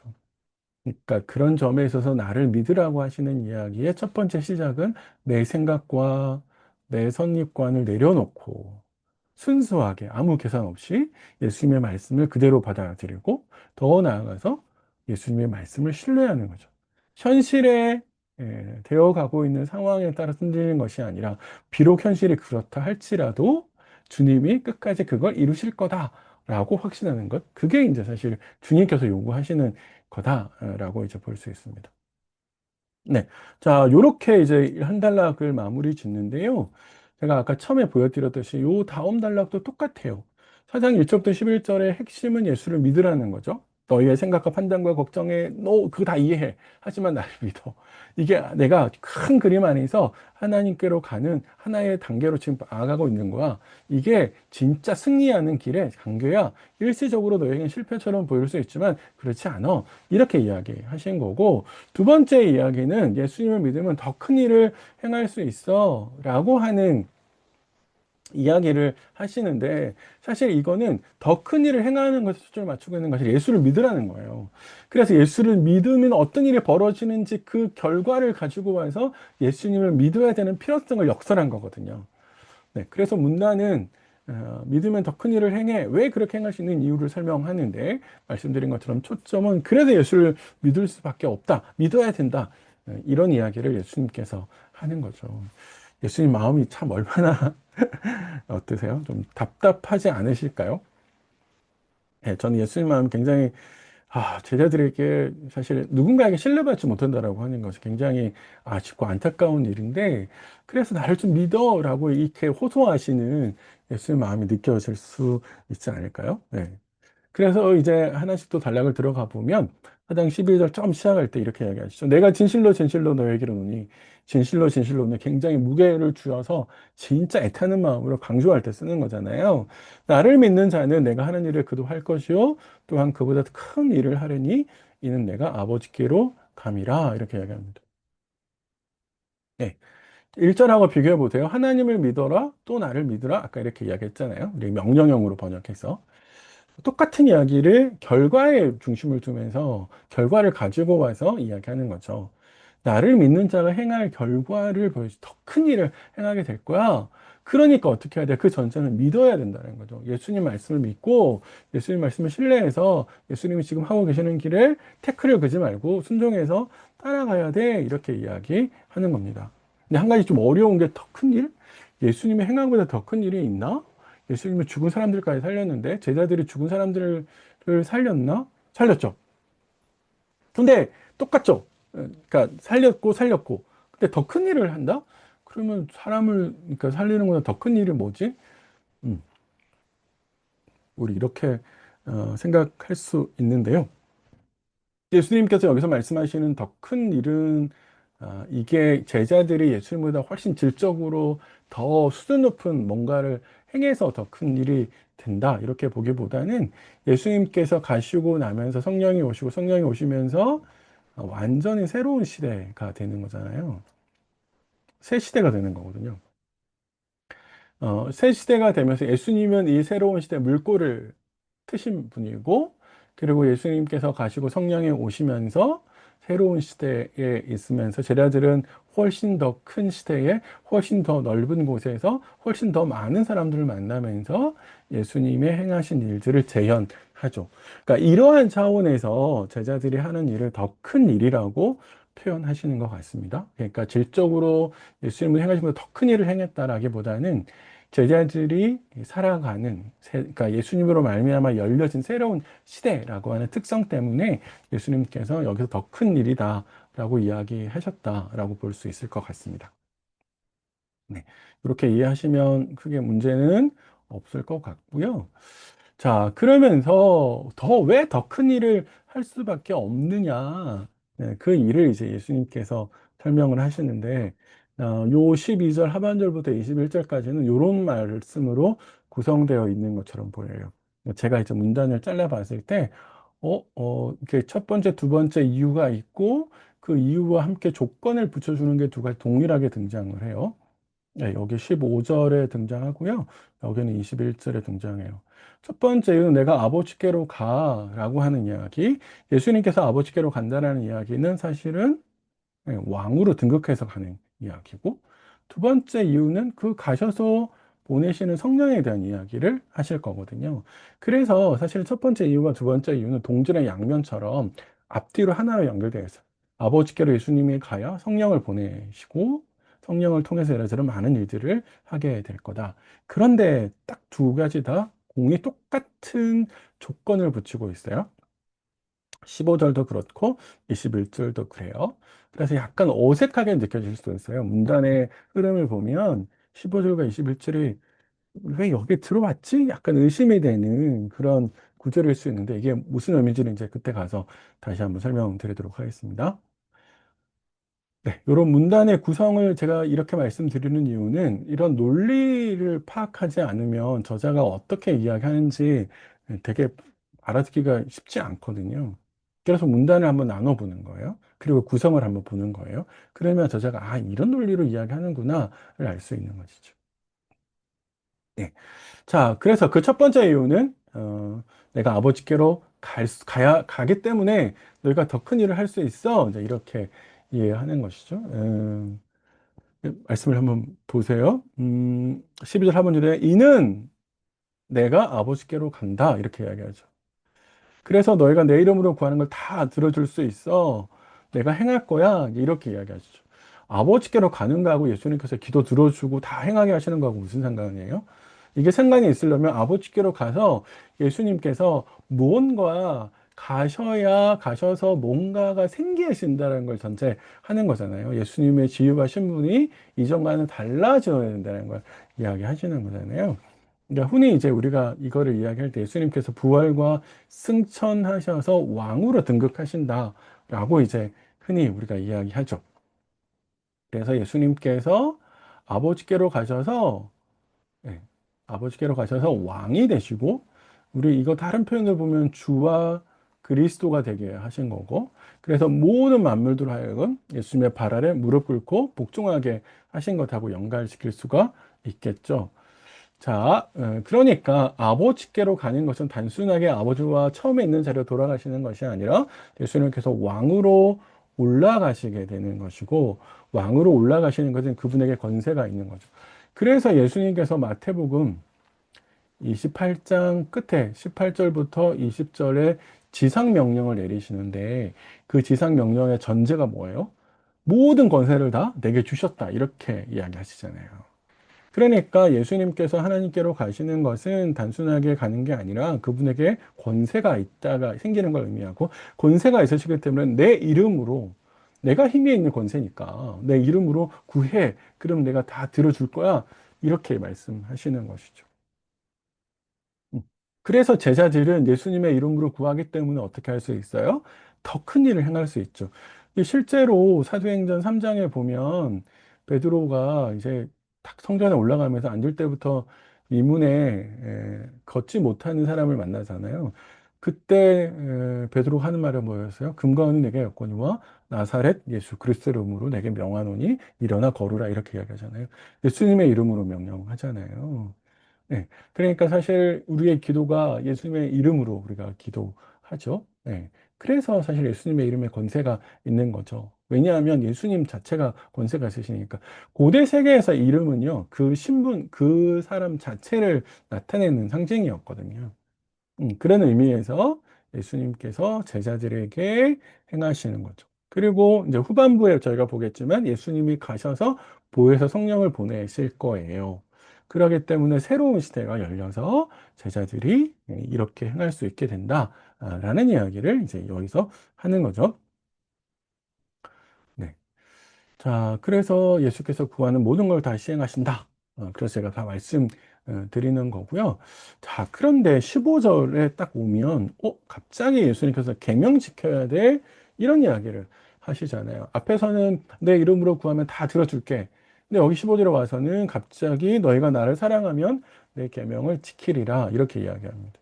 그러니까 그런 점에 있어서 나를 믿으라고 하시는 이야기의 첫 번째 시작은 내 생각과 내 선입관을 내려놓고 순수하게 아무 계산 없이 예수님의 말씀을 그대로 받아들이고 더 나아가서 예수님의 말씀을 신뢰하는 거죠. 현실에 되어가고 있는 상황에 따라 흔들리는 것이 아니라 비록 현실이 그렇다 할지라도 주님이 끝까지 그걸 이루실 거다라고 확신하는 것. 그게 이제 사실 주님께서 요구하시는 거다라고 이제 볼 수 있습니다. 네. 자, 요렇게 이제 한 단락을 마무리 짓는데요. 제가 아까 처음에 보여드렸듯이 요 다음 단락도 똑같아요. 4장 1절부터 11절의 핵심은 예수를 믿으라는 거죠. 너희의 생각과 판단과 걱정에 너 그거 다 이해해. 하지만 나를 믿어. 이게 내가 큰 그림 안에서 하나님께로 가는 하나의 단계로 지금 나아가고 있는 거야. 이게 진짜 승리하는 길의 단계야. 일시적으로 너에게는 실패처럼 보일 수 있지만 그렇지 않아. 이렇게 이야기하신 거고 두 번째 이야기는 예수님을 믿으면 더 큰 일을 행할 수 있어 라고 하는 이야기를 하시는데 사실 이거는 더 큰 일을 행하는 것에 초점을 맞추고 있는 것이 예수를 믿으라는 거예요. 그래서 예수를 믿으면 어떤 일이 벌어지는지 그 결과를 가지고 와서 예수님을 믿어야 되는 필요성을 역설한 거거든요. 네, 그래서 문단은 믿으면 더 큰 일을 행해. 왜 그렇게 행할 수 있는 이유를 설명하는데 말씀드린 것처럼 초점은 그래서 예수를 믿을 수밖에 없다. 믿어야 된다. 이런 이야기를 예수님께서 하는 거죠. 예수님 마음이 참 얼마나 어떠세요? 좀 답답하지 않으실까요? 네, 저는 예수님 마음 굉장히 제자들에게 사실 누군가에게 신뢰받지 못한다라고 하는 것이 굉장히 아쉽고 안타까운 일인데, 그래서 나를 좀 믿어라고 이렇게 호소하시는 예수의 마음이 느껴질 수 있지 않을까요? 네. 그래서 이제 하나씩 또 단락을 들어가 보면, 사장 12절 처음 시작할 때 이렇게 이야기하시죠. 내가 진실로 진실로 너에게로 노니 진실로 진실로 는 굉장히 무게를 주어서 진짜 애타는 마음으로 강조할 때 쓰는 거잖아요. 나를 믿는 자는 내가 하는 일을 그도 할 것이요 또한 그보다 큰 일을 하려니 이는 내가 아버지께로 감이라 이렇게 이야기합니다. 네. 1절하고 비교해 보세요. 하나님을 믿어라 또 나를 믿으라 아까 이렇게 이야기했잖아요. 우리 명령형으로 번역해서 똑같은 이야기를 결과에 중심을 두면서 결과를 가지고 와서 이야기하는 거죠. 나를 믿는 자가 행할 결과를 보여주, 더 큰 일을 행하게 될 거야. 그러니까 어떻게 해야 돼? 그 전제는 믿어야 된다는 거죠. 예수님 말씀을 믿고 예수님 말씀을 신뢰해서 예수님이 지금 하고 계시는 길에 태클을 그지 말고 순종해서 따라가야 돼. 이렇게 이야기하는 겁니다. 근데 한 가지 좀 어려운 게 더 큰 일? 예수님의 행함보다 더 큰 일이 있나? 예수님은 죽은 사람들까지 살렸는데 제자들이 죽은 사람들을 살렸나? 살렸죠. 근데 똑같죠. 그러니까 살렸고. 근데 더 큰 일을 한다? 그러면 사람을 그러니까 살리는 것보다 더 큰 일이 뭐지? 음, 우리 이렇게 생각할 수 있는데요. 예수님께서 여기서 말씀하시는 더 큰 일은 이게 제자들이 예수님보다 훨씬 질적으로 더 수준 높은 뭔가를 행해서 더 큰 일이 된다. 이렇게 보기보다는 예수님께서 가시고 나면서 성령이 오시고 성령이 오시면서 완전히 새로운 시대가 되는 거잖아요. 새 시대가 되는 거거든요. 새 시대가 되면서 예수님은 이 새로운 시대 물꼬를 트신 분이고, 그리고 예수님께서 가시고 성령이 오시면서 새로운 시대에 있으면서 제자들은 훨씬 더 큰 시대에 훨씬 더 넓은 곳에서 훨씬 더 많은 사람들을 만나면서 예수님의 행하신 일들을 재현하죠. 그러니까 이러한 차원에서 제자들이 하는 일을 더 큰 일이라고 표현하시는 것 같습니다. 그러니까 질적으로 예수님을 행하신 것보다 더 큰 일을 행했다라기보다는 제자들이 살아가는 그러니까 예수님으로 말미암아 열려진 새로운 시대라고 하는 특성 때문에 예수님께서 여기서 더 큰 일이다라고 이야기하셨다라고 볼 수 있을 것 같습니다. 네, 이렇게 이해하시면 크게 문제는 없을 것 같고요. 자, 그러면서 왜 더 큰 일을 할 수밖에 없느냐? 네, 그 일을 이제 예수님께서 설명을 하시는데, 요 12절 하반절부터 21절까지는 이런 말씀으로 구성되어 있는 것처럼 보여요. 제가 이제 문단을 잘라봤을 때, 이렇게 첫 번째, 두 번째 이유가 있고, 그 이유와 함께 조건을 붙여주는 게 두 가지 동일하게 등장을 해요. 네, 여기 15절에 등장하고요. 여기는 21절에 등장해요. 첫 번째 이유는 내가 아버지께로 가라고 하는 이야기. 예수님께서 아버지께로 간다라는 이야기는 사실은 왕으로 등극해서 가는 이야기고, 두 번째 이유는 그 가셔서 보내시는 성령에 대한 이야기를 하실 거거든요. 그래서 사실 첫 번째 이유와 두 번째 이유는 동전의 양면처럼 앞뒤로 하나로 연결되어 있어요. 아버지께로 예수님이 가야 성령을 보내시고 성령을 통해서 여러분 많은 일들을 하게 될 거다. 그런데 딱 두 가지 다 공이 똑같은 조건을 붙이고 있어요. 15절도 그렇고 21절도 그래요. 그래서 약간 어색하게 느껴질 수도 있어요. 문단의 흐름을 보면 15절과 21절이 왜 여기 들어왔지? 약간 의심이 되는 그런 구절일 수 있는데 이게 무슨 의미인지는 이제 그때 가서 다시 한번 설명드리도록 하겠습니다. 네, 이런 문단의 구성을 제가 이렇게 말씀드리는 이유는 이런 논리를 파악하지 않으면 저자가 어떻게 이야기하는지 되게 알아듣기가 쉽지 않거든요. 그래서 문단을 한번 나눠보는 거예요. 그리고 구성을 한번 보는 거예요. 그러면 저자가 이런 논리로 이야기하는구나를 알 수 있는 것이죠. 네. 자, 그래서 그 첫 번째 이유는 내가 아버지께로 가기 때문에 너희가 더 큰 일을 할 수 있어. 이제 이렇게 이해하는 것이죠. 말씀을 한번 보세요. 12절 하반절에 이는 내가 아버지께로 간다. 이렇게 이야기하죠. 그래서 너희가 내 이름으로 구하는 걸 다 들어줄 수 있어. 내가 행할 거야. 이렇게 이야기하시죠. 아버지께로 가는 거하고 예수님께서 기도 들어주고 다 행하게 하시는 거하고 무슨 상관이에요? 이게 상관이 있으려면 아버지께로 가서 예수님께서 무언가 가셔서 뭔가가 생기신다는 걸 전제하는 거잖아요. 예수님의 지위와 신분이 이전과는 달라져야 된다는 걸 이야기하시는 거잖아요. 그러니까 흔히 이제 우리가 이거를 이야기할 때 예수님께서 부활과 승천하셔서 왕으로 등극하신다라고 이제 흔히 우리가 이야기하죠. 그래서 예수님께서 아버지께로 가셔서 예, 아버지께로 가셔서 왕이 되시고 우리 이거 다른 표현을 보면 주와 그리스도가 되게 하신 거고 그래서 모든 만물들 하여금 예수님의 발 아래 무릎 꿇고 복종하게 하신 것하고 연관시킬 수가 있겠죠. 자, 그러니까 아버지께로 가는 것은 단순하게 아버지와 처음에 있는 자리로 돌아가시는 것이 아니라 예수님께서 왕으로 올라가시게 되는 것이고 왕으로 올라가시는 것은 그분에게 권세가 있는 거죠. 그래서 예수님께서 마태복음 28장 끝에 18절부터 20절에 지상명령을 내리시는데 그 지상명령의 전제가 뭐예요? 모든 권세를 다 내게 주셨다. 이렇게 이야기하시잖아요. 그러니까 예수님께서 하나님께로 가시는 것은 단순하게 가는 게 아니라 그분에게 권세가 있다가 생기는 걸 의미하고 권세가 있으시기 때문에 내 이름으로 내가 힘이 있는 권세니까 내 이름으로 구해. 그럼 내가 다 들어줄 거야. 이렇게 말씀하시는 것이죠. 음. 그래서 제자들은 예수님의 이름으로 구하기 때문에 어떻게 할 수 있어요? 더 큰 일을 행할 수 있죠. 이 실제로 사도행전 3장에 보면 베드로가 이제 딱 성전에 올라가면서 앉을 때부터 이문에 걷지 못하는 사람을 만나잖아요. 그때 베드로가 하는 말은 뭐였어요? 금과 은은 내게 없거니와 나사렛 예수 그리스도 이름으로 내게 명하노니 일어나 걸으라 이렇게 이야기하잖아요. 예수님의 이름으로 명령하잖아요. 네. 그러니까 사실 우리의 기도가 예수님의 이름으로 우리가 기도하죠. 네. 그래서 사실 예수님의 이름에 권세가 있는 거죠. 왜냐하면 예수님 자체가 권세가 있으시니까. 고대 세계에서 이름은요, 그 신분, 그 사람 자체를 나타내는 상징이었거든요. 그런 의미에서 예수님께서 제자들에게 행하시는 거죠. 그리고 이제 후반부에 저희가 보겠지만 예수님이 가셔서 보혜사 성령을 보내실 거예요. 그러기 때문에 새로운 시대가 열려서 제자들이 이렇게 행할 수 있게 된다라는 이야기를 이제 여기서 하는 거죠. 네. 자, 그래서 예수께서 구하는 모든 걸 다 시행하신다. 그래서 제가 다 말씀 드리는 거고요. 자, 그런데 15절에 딱 오면, 갑자기 예수님께서 계명 지켜야 돼? 이런 이야기를 하시잖아요. 앞에서는 내 이름으로 구하면 다 들어줄게. 근데 여기 15절에 와서는 갑자기 너희가 나를 사랑하면 내 계명을 지키리라. 이렇게 이야기합니다.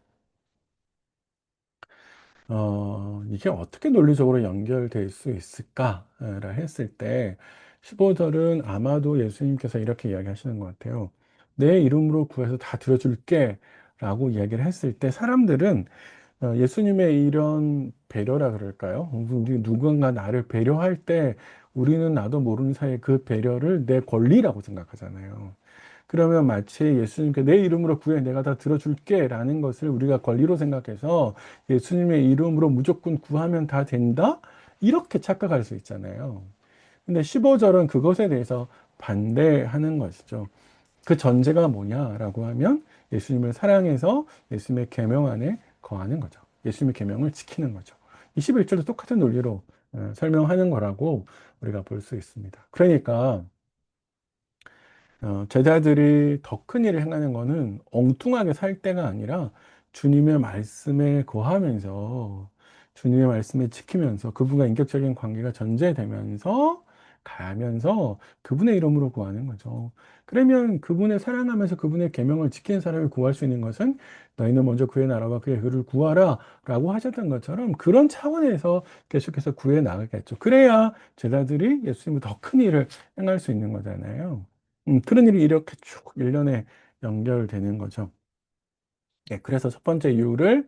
이게 어떻게 논리적으로 연결될 수 있을까라 했을 때 15절은 아마도 예수님께서 이렇게 이야기하시는 것 같아요. 내 이름으로 구해서 다 들어줄게 라고 이야기를 했을 때 사람들은 예수님의 이런 배려라 그럴까요? 우리 누군가 나를 배려할 때 우리는 나도 모르는 사이에 그 배려를 내 권리라고 생각하잖아요. 그러면 마치 예수님께 내 이름으로 구해 내가 다 들어줄게 라는 것을 우리가 권리로 생각해서 예수님의 이름으로 무조건 구하면 다 된다? 이렇게 착각할 수 있잖아요. 근데 15절은 그것에 대해서 반대하는 것이죠. 그 전제가 뭐냐라고 하면 예수님을 사랑해서 예수님의 계명 안에 거하는 거죠. 예수님의 계명을 지키는 거죠. 21절도 똑같은 논리로 설명하는 거라고 우리가 볼 수 있습니다. 그러니까 제자들이 더 큰 일을 행하는 거는 엉뚱하게 살 때가 아니라 주님의 말씀에 거하면서 주님의 말씀을 지키면서 그분과 인격적인 관계가 전제되면서 가면서 그분의 이름으로 구하는 거죠. 그러면 그분을 사랑하면서 그분의 계명을 지키는 사람을 구할 수 있는 것은 너희는 먼저 그의 나라와 그의 의를 구하라 라고 하셨던 것처럼 그런 차원에서 계속해서 구해 나가겠죠. 그래야 제자들이 예수님을 더 큰 일을 행할 수 있는 거잖아요. 그런 일이 이렇게 쭉 일련에 연결되는 거죠. 예, 그래서 첫 번째 이유를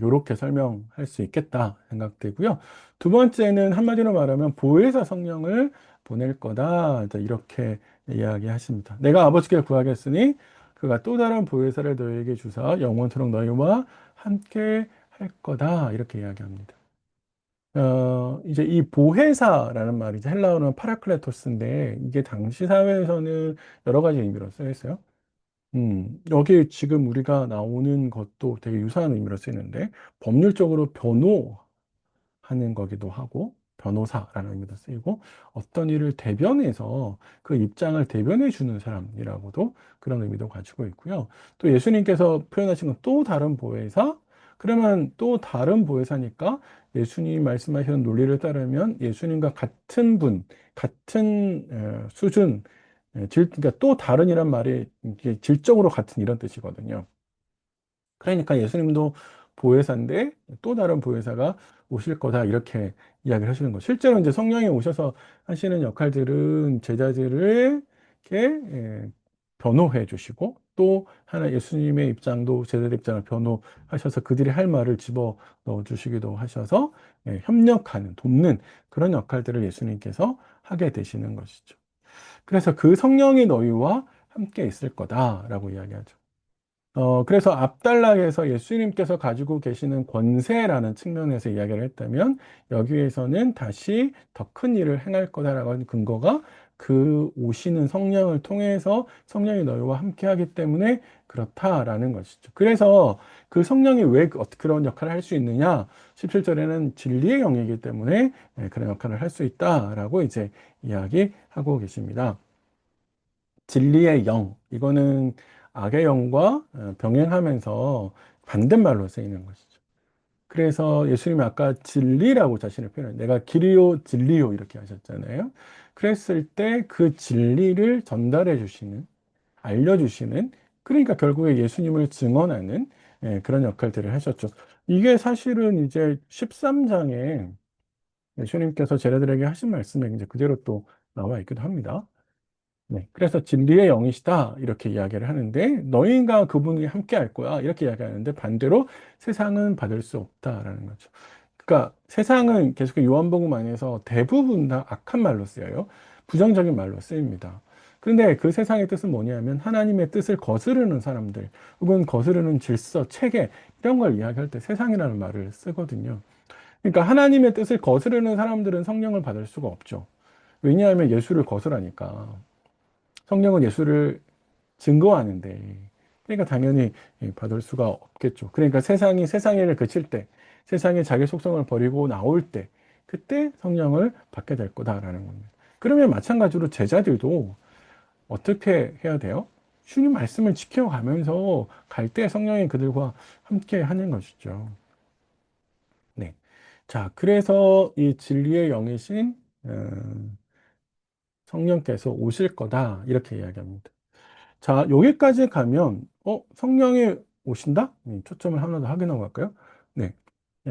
이렇게 설명할 수 있겠다 생각되고요. 두 번째는 한마디로 말하면 보혜사 성령을 보낼 거다. 이제 이렇게 이야기하십니다. 내가 아버지께 구하겠으니 그가 또 다른 보혜사를 너희에게 주사 영원토록 너희와 함께 할 거다. 이렇게 이야기합니다. 이제 이 보혜사라는 말이 이제 헬라어는 파라클레토스인데 이게 당시 사회에서는 여러 가지 의미로 쓰여 있어요. 여기 지금 우리가 나오는 것도 되게 유사한 의미로 쓰이는데 법률적으로 변호하는 거기도 하고 변호사라는 의미도 쓰이고 어떤 일을 대변해서 그 입장을 대변해 주는 사람이라고도 그런 의미도 가지고 있고요. 또 예수님께서 표현하신 건 또 다른 보혜사? 그러면 또 다른 보혜사니까 예수님이 말씀하시는 논리를 따르면 예수님과 같은 분, 같은 수준, 그러니까 또 다른이란 말이 이게 질적으로 같은 이런 뜻이거든요. 그러니까 예수님도 보혜사인데 또 다른 보혜사가 오실 거다 이렇게 이야기를 하시는 거죠. 실제로 이제 성령이 오셔서 하시는 역할들은 제자들을 이렇게 변호해 주시고 또 하나 예수님의 입장도 제자들 입장을 변호하셔서 그들이 할 말을 집어 넣어 주시기도 하셔서 협력하는 돕는 그런 역할들을 예수님께서 하게 되시는 것이죠. 그래서 그 성령이 너희와 함께 있을 거다라고 이야기하죠. 그래서 앞단락에서 예수님께서 가지고 계시는 권세라는 측면에서 이야기를 했다면, 여기에서는 다시 더 큰 일을 행할 거다라고 하는 근거가 그 오시는 성령을 통해서 성령이 너희와 함께 하기 때문에 그렇다라는 것이죠. 그래서 그 성령이 왜 그런 역할을 할 수 있느냐? 17절에는 진리의 영이기 때문에 그런 역할을 할 수 있다라고 이제 이야기하고 계십니다. 진리의 영, 이거는 악의 영과 병행하면서 반대말로 쓰이는 것이죠. 그래서 예수님이 아까 진리라고 자신을 표현해요. 내가 길이요, 진리요 이렇게 하셨잖아요. 그랬을 때 그 진리를 전달해 주시는, 알려주시는, 그러니까 결국에 예수님을 증언하는 그런 역할들을 하셨죠. 이게 사실은 이제 13장에 예수님께서 제자들에게 하신 말씀에 이제 그대로 또 나와 있기도 합니다. 네, 그래서 진리의 영이시다 이렇게 이야기를 하는데 너희가 그분이 함께 할 거야 이렇게 이야기하는데 반대로 세상은 받을 수 없다라는 거죠. 그러니까 세상은 계속 요한복음 안에서 대부분 다 악한 말로 쓰여요. 부정적인 말로 쓰입니다. 그런데 그 세상의 뜻은 뭐냐면 하나님의 뜻을 거스르는 사람들 혹은 거스르는 질서, 체계 이런 걸 이야기할 때 세상이라는 말을 쓰거든요. 그러니까 하나님의 뜻을 거스르는 사람들은 성령을 받을 수가 없죠. 왜냐하면 예수를 거스르니까. 성령은 예수를 증거하는데, 그러니까 당연히 받을 수가 없겠죠. 그러니까 세상이 세상을 그칠 때, 세상이 자기 속성을 버리고 나올 때, 그때 성령을 받게 될 거다라는 겁니다. 그러면 마찬가지로 제자들도 어떻게 해야 돼요? 주님 말씀을 지켜가면서 갈 때 성령이 그들과 함께 하는 것이죠. 네. 자, 그래서 이 진리의 영이신 성령께서 오실 거다 이렇게 이야기합니다. 자, 여기까지 가면, 성령이 오신다? 초점을 하나 더 확인하고 갈까요? 네.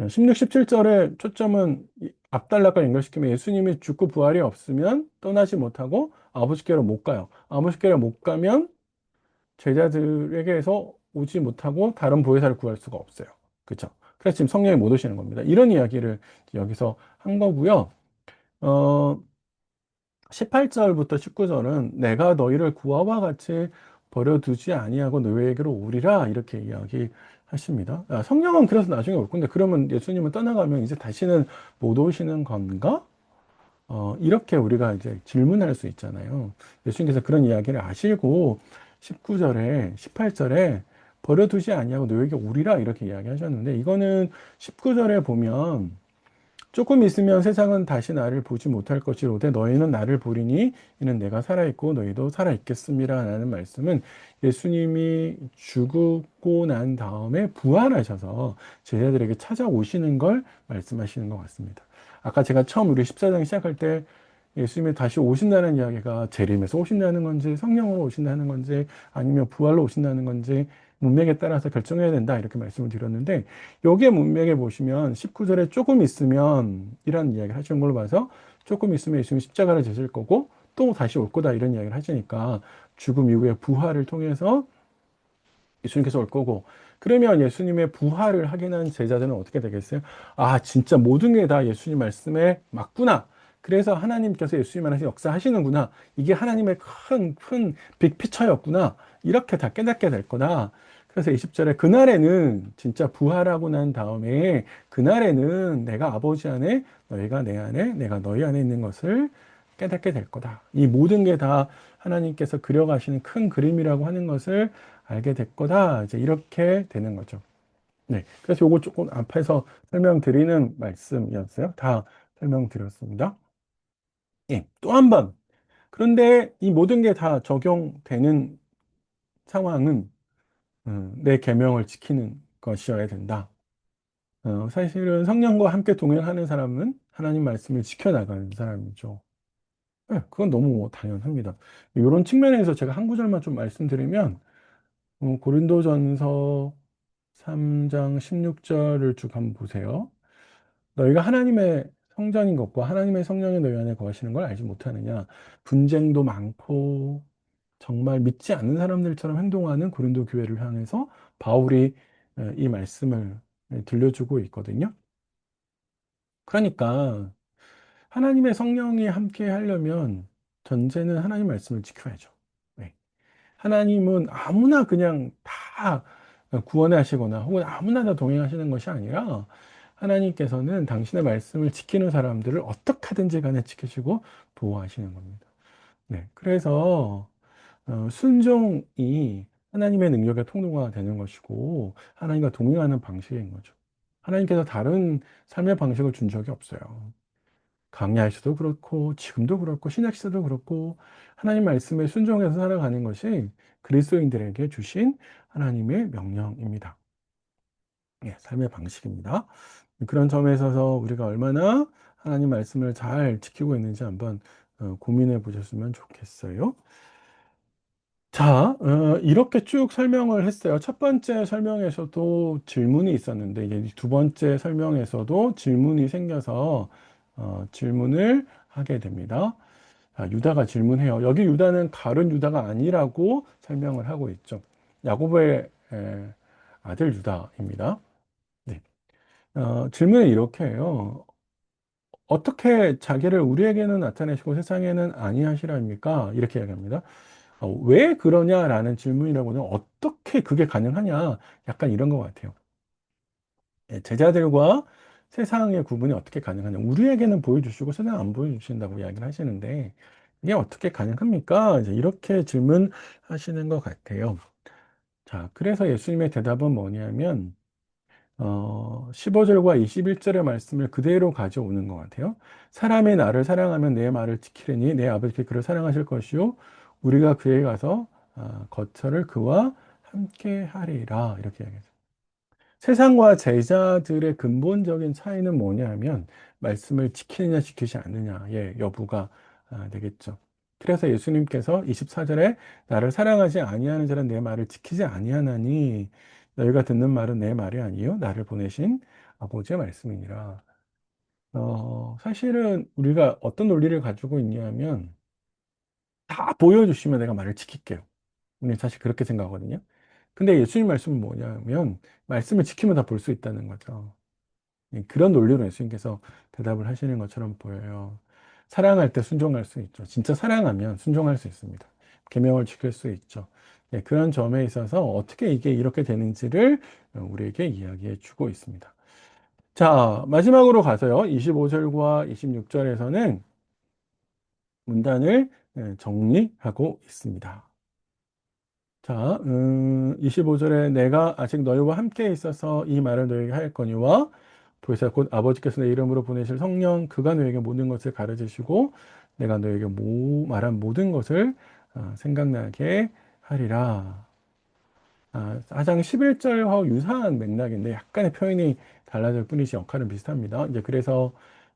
16, 17절에 초점은 앞달락과 연결시키면 예수님이 죽고 부활이 없으면 떠나지 못하고 아버지께로 못 가요. 아버지께로 못 가면 제자들에게서 오지 못하고 다른 보혜사를 구할 수가 없어요. 그렇죠? 그래서 지금 성령이 못 오시는 겁니다. 이런 이야기를 여기서 한 거고요. 어, 18절부터 19절은 내가 너희를 구하와 같이 버려두지 아니하고 너희에게로 오리라 이렇게 이야기하십니다. 성령은 그래서 나중에 올 건데 그러면 예수님은 떠나가면 이제 다시는 못 오시는 건가? 이렇게 우리가 이제 질문할 수 있잖아요. 예수님께서 그런 이야기를 아시고 19절에 18절에 버려두지 아니하고 너희에게 오리라 이렇게 이야기하셨는데 이거는 19절에 보면 조금 있으면 세상은 다시 나를 보지 못할 것이로되 너희는 나를 보리니 이는 내가 살아있고 너희도 살아있겠습니다 라는 말씀은 예수님이 죽고 난 다음에 부활하셔서 제자들에게 찾아오시는 걸 말씀하시는 것 같습니다. 아까 제가 처음 우리 14장 시작할 때 예수님이 다시 오신다는 이야기가 재림에서 오신다는 건지 성령으로 오신다는 건지 아니면 부활로 오신다는 건지 문맥에 따라서 결정해야 된다 이렇게 말씀을 드렸는데 여기에 문맥에 보시면 19절에 조금 있으면 이런 이야기를 하시는 걸로 봐서 조금 있으면 예수님이 십자가를 지실 거고 또 다시 올 거다 이런 이야기를 하시니까 죽음 이후에 부활을 통해서 예수님께서 올 거고 그러면 예수님의 부활을 확인한 제자들은 어떻게 되겠어요? 아 진짜 모든 게 다 예수님 말씀에 맞구나. 그래서 하나님께서 예수님 안에서 역사하시는구나. 이게 하나님의 큰 빅피처였구나. 이렇게 다 깨닫게 될 거다. 그래서 20절에 그날에는 진짜 부활하고 난 다음에 그날에는 내가 아버지 안에 너희가 내 안에 내가 너희 안에 있는 것을 깨닫게 될 거다. 이 모든 게 다 하나님께서 그려가시는 큰 그림이라고 하는 것을 알게 될 거다. 이제 이렇게 되는 거죠. 네. 그래서 요거 조금 앞에서 설명드리는 말씀이었어요. 다 설명드렸습니다. 예, 또 한 번. 그런데 이 모든 게 다 적용되는 상황은 내 계명을 지키는 것이어야 된다. 사실은 성령과 함께 동행하는 사람은 하나님 말씀을 지켜나가는 사람이죠. 네, 그건 너무 당연합니다. 이런 측면에서 제가 한 구절만 좀 말씀드리면, 고린도전서 3장 16절을 쭉 한번 보세요. 너희가 하나님의 성전인 것과 하나님의 성령이 너희 안에 거하시는 걸 알지 못하느냐. 분쟁도 많고, 정말 믿지 않는 사람들처럼 행동하는 고린도 교회를 향해서 바울이 이 말씀을 들려주고 있거든요. 그러니까 하나님의 성령이 함께 하려면 전제는 하나님 말씀을 지켜야죠. 네. 하나님은 아무나 그냥 다 구원하시거나 혹은 아무나 다 동행하시는 것이 아니라 하나님께서는 당신의 말씀을 지키는 사람들을 어떻게 하든지 간에 지키시고 보호하시는 겁니다. 네. 그래서 순종이 하나님의 능력의 통로가 되는 것이고 하나님과 동행하는 방식인 거죠. 하나님께서 다른 삶의 방식을 준 적이 없어요. 강야에서도 그렇고 지금도 그렇고 신약 시대도 그렇고 하나님 말씀에 순종해서 살아가는 것이 그리스도인들에게 주신 하나님의 명령입니다. 예, 삶의 방식입니다. 그런 점에 있어서 우리가 얼마나 하나님 말씀을 잘 지키고 있는지 한번 고민해 보셨으면 좋겠어요. 자, 이렇게 쭉 설명을 했어요. 첫 번째 설명에서도 질문이 있었는데, 이제 두 번째 설명에서도 질문이 생겨서, 질문을 하게 됩니다. 자, 유다가 질문해요. 여기 유다는 다른 유다가 아니라고 설명을 하고 있죠. 야고보의 아들 유다입니다. 네. 질문은 이렇게 해요. 어떻게 자기를 우리에게는 나타내시고 세상에는 아니하시랍니까? 이렇게 이야기합니다. 왜 그러냐라는 질문이라고는 어떻게 그게 가능하냐? 약간 이런 것 같아요. 예, 제자들과 세상의 구분이 어떻게 가능하냐? 우리에게는 보여주시고 세상 안 보여주신다고 이야기를 하시는데 이게 어떻게 가능합니까? 이제 이렇게 질문하시는 것 같아요. 자, 그래서 예수님의 대답은 뭐냐면 15절과 21절의 말씀을 그대로 가져오는 것 같아요. 사람이 나를 사랑하면 내 말을 지키려니 내 아버지께 그를 사랑하실 것이요 우리가 그에 가서 거처를 그와 함께 하리라 이렇게 이야기해요. 세상과 제자들의 근본적인 차이는 뭐냐면 말씀을 지키느냐 지키지 않느냐의 여부가 되겠죠. 그래서 예수님께서 24절에 나를 사랑하지 아니하는 자는 내 말을 지키지 아니하나니 너희가 듣는 말은 내 말이 아니요 나를 보내신 아버지의 말씀이니라. 사실은 우리가 어떤 논리를 가지고 있냐면 다 보여주시면 내가 말을 지킬게요. 우리는 사실 그렇게 생각하거든요. 근데 예수님 말씀은 뭐냐면 말씀을 지키면 다 볼 수 있다는 거죠. 그런 논리로 예수님께서 대답을 하시는 것처럼 보여요. 사랑할 때 순종할 수 있죠. 진짜 사랑하면 순종할 수 있습니다. 계명을 지킬 수 있죠. 네, 그런 점에 있어서 어떻게 이게 이렇게 되는지를 우리에게 이야기해 주고 있습니다. 자, 마지막으로 가서요. 25절과 26절에서는 문단을 정리하고 있습니다. 자, 25절에 내가 아직 너희와 함께 있어서 이 말을 너희에게 하였거니와 보혜사 곧 아버지께서 내 이름으로 보내실 성령 그가 너희에게 모든 것을 가르치시고 내가 너희에게 말한 모든 것을 생각나게 하리라. 4장 11절과 유사한 맥락인데 약간의 표현이 달라질 뿐이지 역할은 비슷합니다. 이제 그래서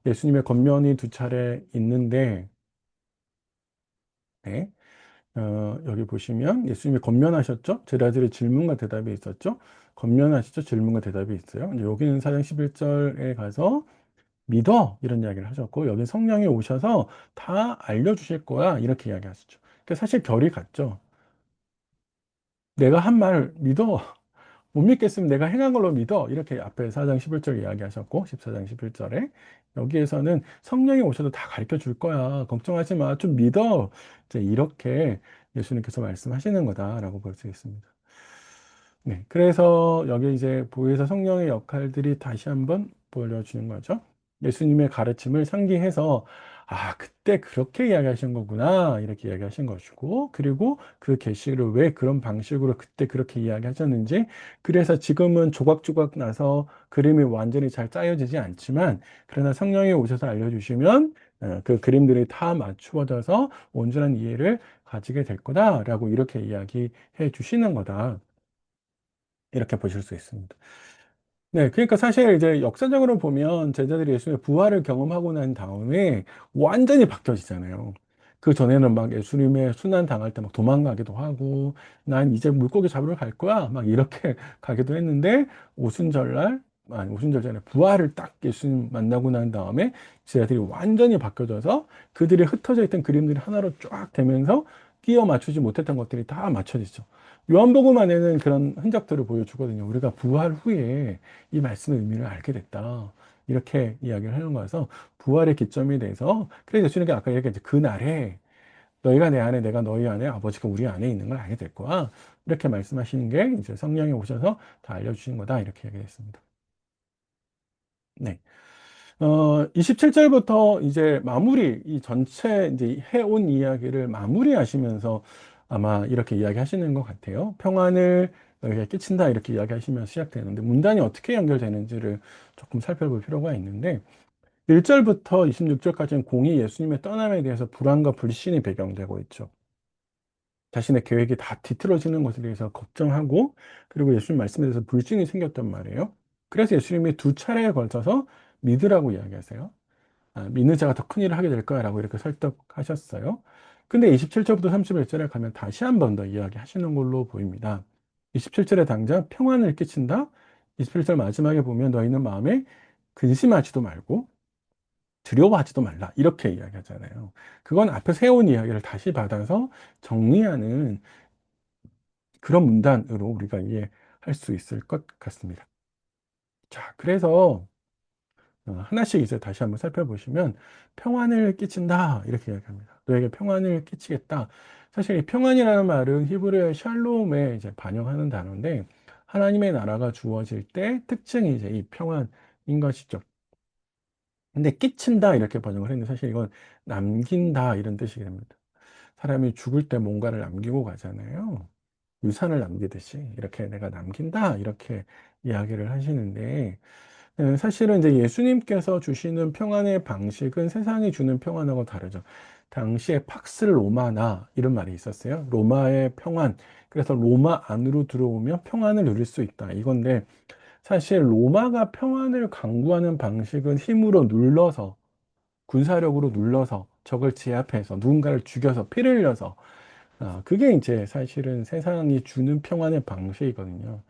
예수님의 권면이 두 차례 있는데 네. 여기 보시면 예수님이 권면하셨죠? 제자들의 질문과 대답이 있었죠? 권면하시죠? 질문과 대답이 있어요. 이제 여기는 4장 11절에 가서 믿어 이런 이야기를 하셨고 여기 성령이 오셔서 다 알려주실 거야 이렇게 이야기하시죠. 그러니까 사실 결이 같죠. 내가 한 말 믿어. 못 믿겠으면 내가 행한 걸로 믿어. 이렇게 앞에 4장 11절 이야기하셨고 14장 11절에 여기에서는 성령이 오셔서 다 가르쳐 줄 거야. 걱정하지 마. 좀 믿어. 이제 이렇게 예수님께서 말씀하시는 거다라고 볼 수 있습니다. 네. 그래서 여기 이제 보혜사 성령의 역할들이 다시 한번 보여주는 거죠. 예수님의 가르침을 상기해서 아, 그때 그렇게 이야기하신 거구나. 이렇게 이야기하신 것이고, 그리고 그 계시를 왜 그런 방식으로 그때 그렇게 이야기하셨는지, 그래서 지금은 조각조각 나서 그림이 완전히 잘 짜여지지 않지만, 그러나 성령이 오셔서 알려주시면 그 그림들이 다 맞추어져서 온전한 이해를 가지게 될 거다라고 이렇게 이야기해 주시는 거다. 이렇게 보실 수 있습니다. 네, 그러니까 사실 이제 역사적으로 보면 제자들이 예수님의 부활을 경험하고 난 다음에 완전히 바뀌어지잖아요. 그 전에는 막 예수님의 순환 당할 때 막 도망가기도 하고, 난 이제 물고기 잡으러 갈 거야. 막 이렇게 가기도 했는데, 오순절날, 아니, 오순절 전에 부활을 딱 예수님 만나고 난 다음에 제자들이 완전히 바뀌어져서 그들이 흩어져 있던 그림들이 하나로 쫙 되면서 끼워 맞추지 못했던 것들이 다 맞춰지죠. 요한복음 안에는 그런 흔적들을 보여주거든요. 우리가 부활 후에 이 말씀의 의미를 알게 됐다. 이렇게 이야기를 하는 거라서 부활의 기점이 돼서 그래서 예수님께 아까 얘기했죠. 그날에 너희가 내 안에 내가 너희 안에 아버지가 우리 안에 있는 걸 알게 될 거야. 이렇게 말씀하시는 게 이제 성령이 오셔서 다 알려주신 거다. 이렇게 얘기했습니다. 네. 27절부터 이제 마무리, 이 전체 이제 해온 이야기를 마무리하시면서 아마 이렇게 이야기하시는 것 같아요. 평안을 너희에게 끼친다 이렇게 이야기하시면서 시작되는데 문단이 어떻게 연결되는지를 조금 살펴볼 필요가 있는데 1절부터 26절까지는 공의 예수님의 떠남에 대해서 불안과 불신이 배경되고 있죠. 자신의 계획이 다 뒤틀어지는 것에 대해서 걱정하고 그리고 예수님 말씀에 대해서 불신이 생겼단 말이에요. 그래서 예수님이 두 차례에 걸쳐서 믿으라고 이야기하세요. 아, 믿는 자가 더 큰 일을 하게 될 거야 라고 이렇게 설득하셨어요. 근데 27절부터 31절에 가면 다시 한 번 더 이야기하시는 걸로 보입니다. 27절에 당장 평안을 끼친다. 27절 마지막에 보면 너희는 마음에 근심하지도 말고 두려워하지도 말라. 이렇게 이야기하잖아요. 그건 앞에서 해온 이야기를 다시 받아서 정리하는 그런 문단으로 우리가 이해할 수 있을 것 같습니다. 자, 그래서 하나씩 이제 다시 한번 살펴보시면 평안을 끼친다 이렇게 이야기합니다. 너에게 평안을 끼치겠다. 사실 이 평안이라는 말은 히브리어의 샬롬에 이제 반영하는 단어인데 하나님의 나라가 주어질 때 특징이 이제 이 평안인 것이죠. 근데 끼친다 이렇게 번역을 했는데 사실 이건 남긴다 이런 뜻이 됩니다. 사람이 죽을 때 뭔가를 남기고 가잖아요. 유산을 남기듯이 이렇게 내가 남긴다 이렇게 이야기를 하시는데 사실은 이제 예수님께서 주시는 평안의 방식은 세상이 주는 평안하고 다르죠. 당시에 팍스 로마나 이런 말이 있었어요. 로마의 평안. 그래서 로마 안으로 들어오면 평안을 누릴 수 있다. 이건데 사실 로마가 평안을 강구하는 방식은 힘으로 눌러서 군사력으로 눌러서 적을 제압해서 누군가를 죽여서 피를 흘려서 그게 이제 사실은 세상이 주는 평안의 방식이거든요.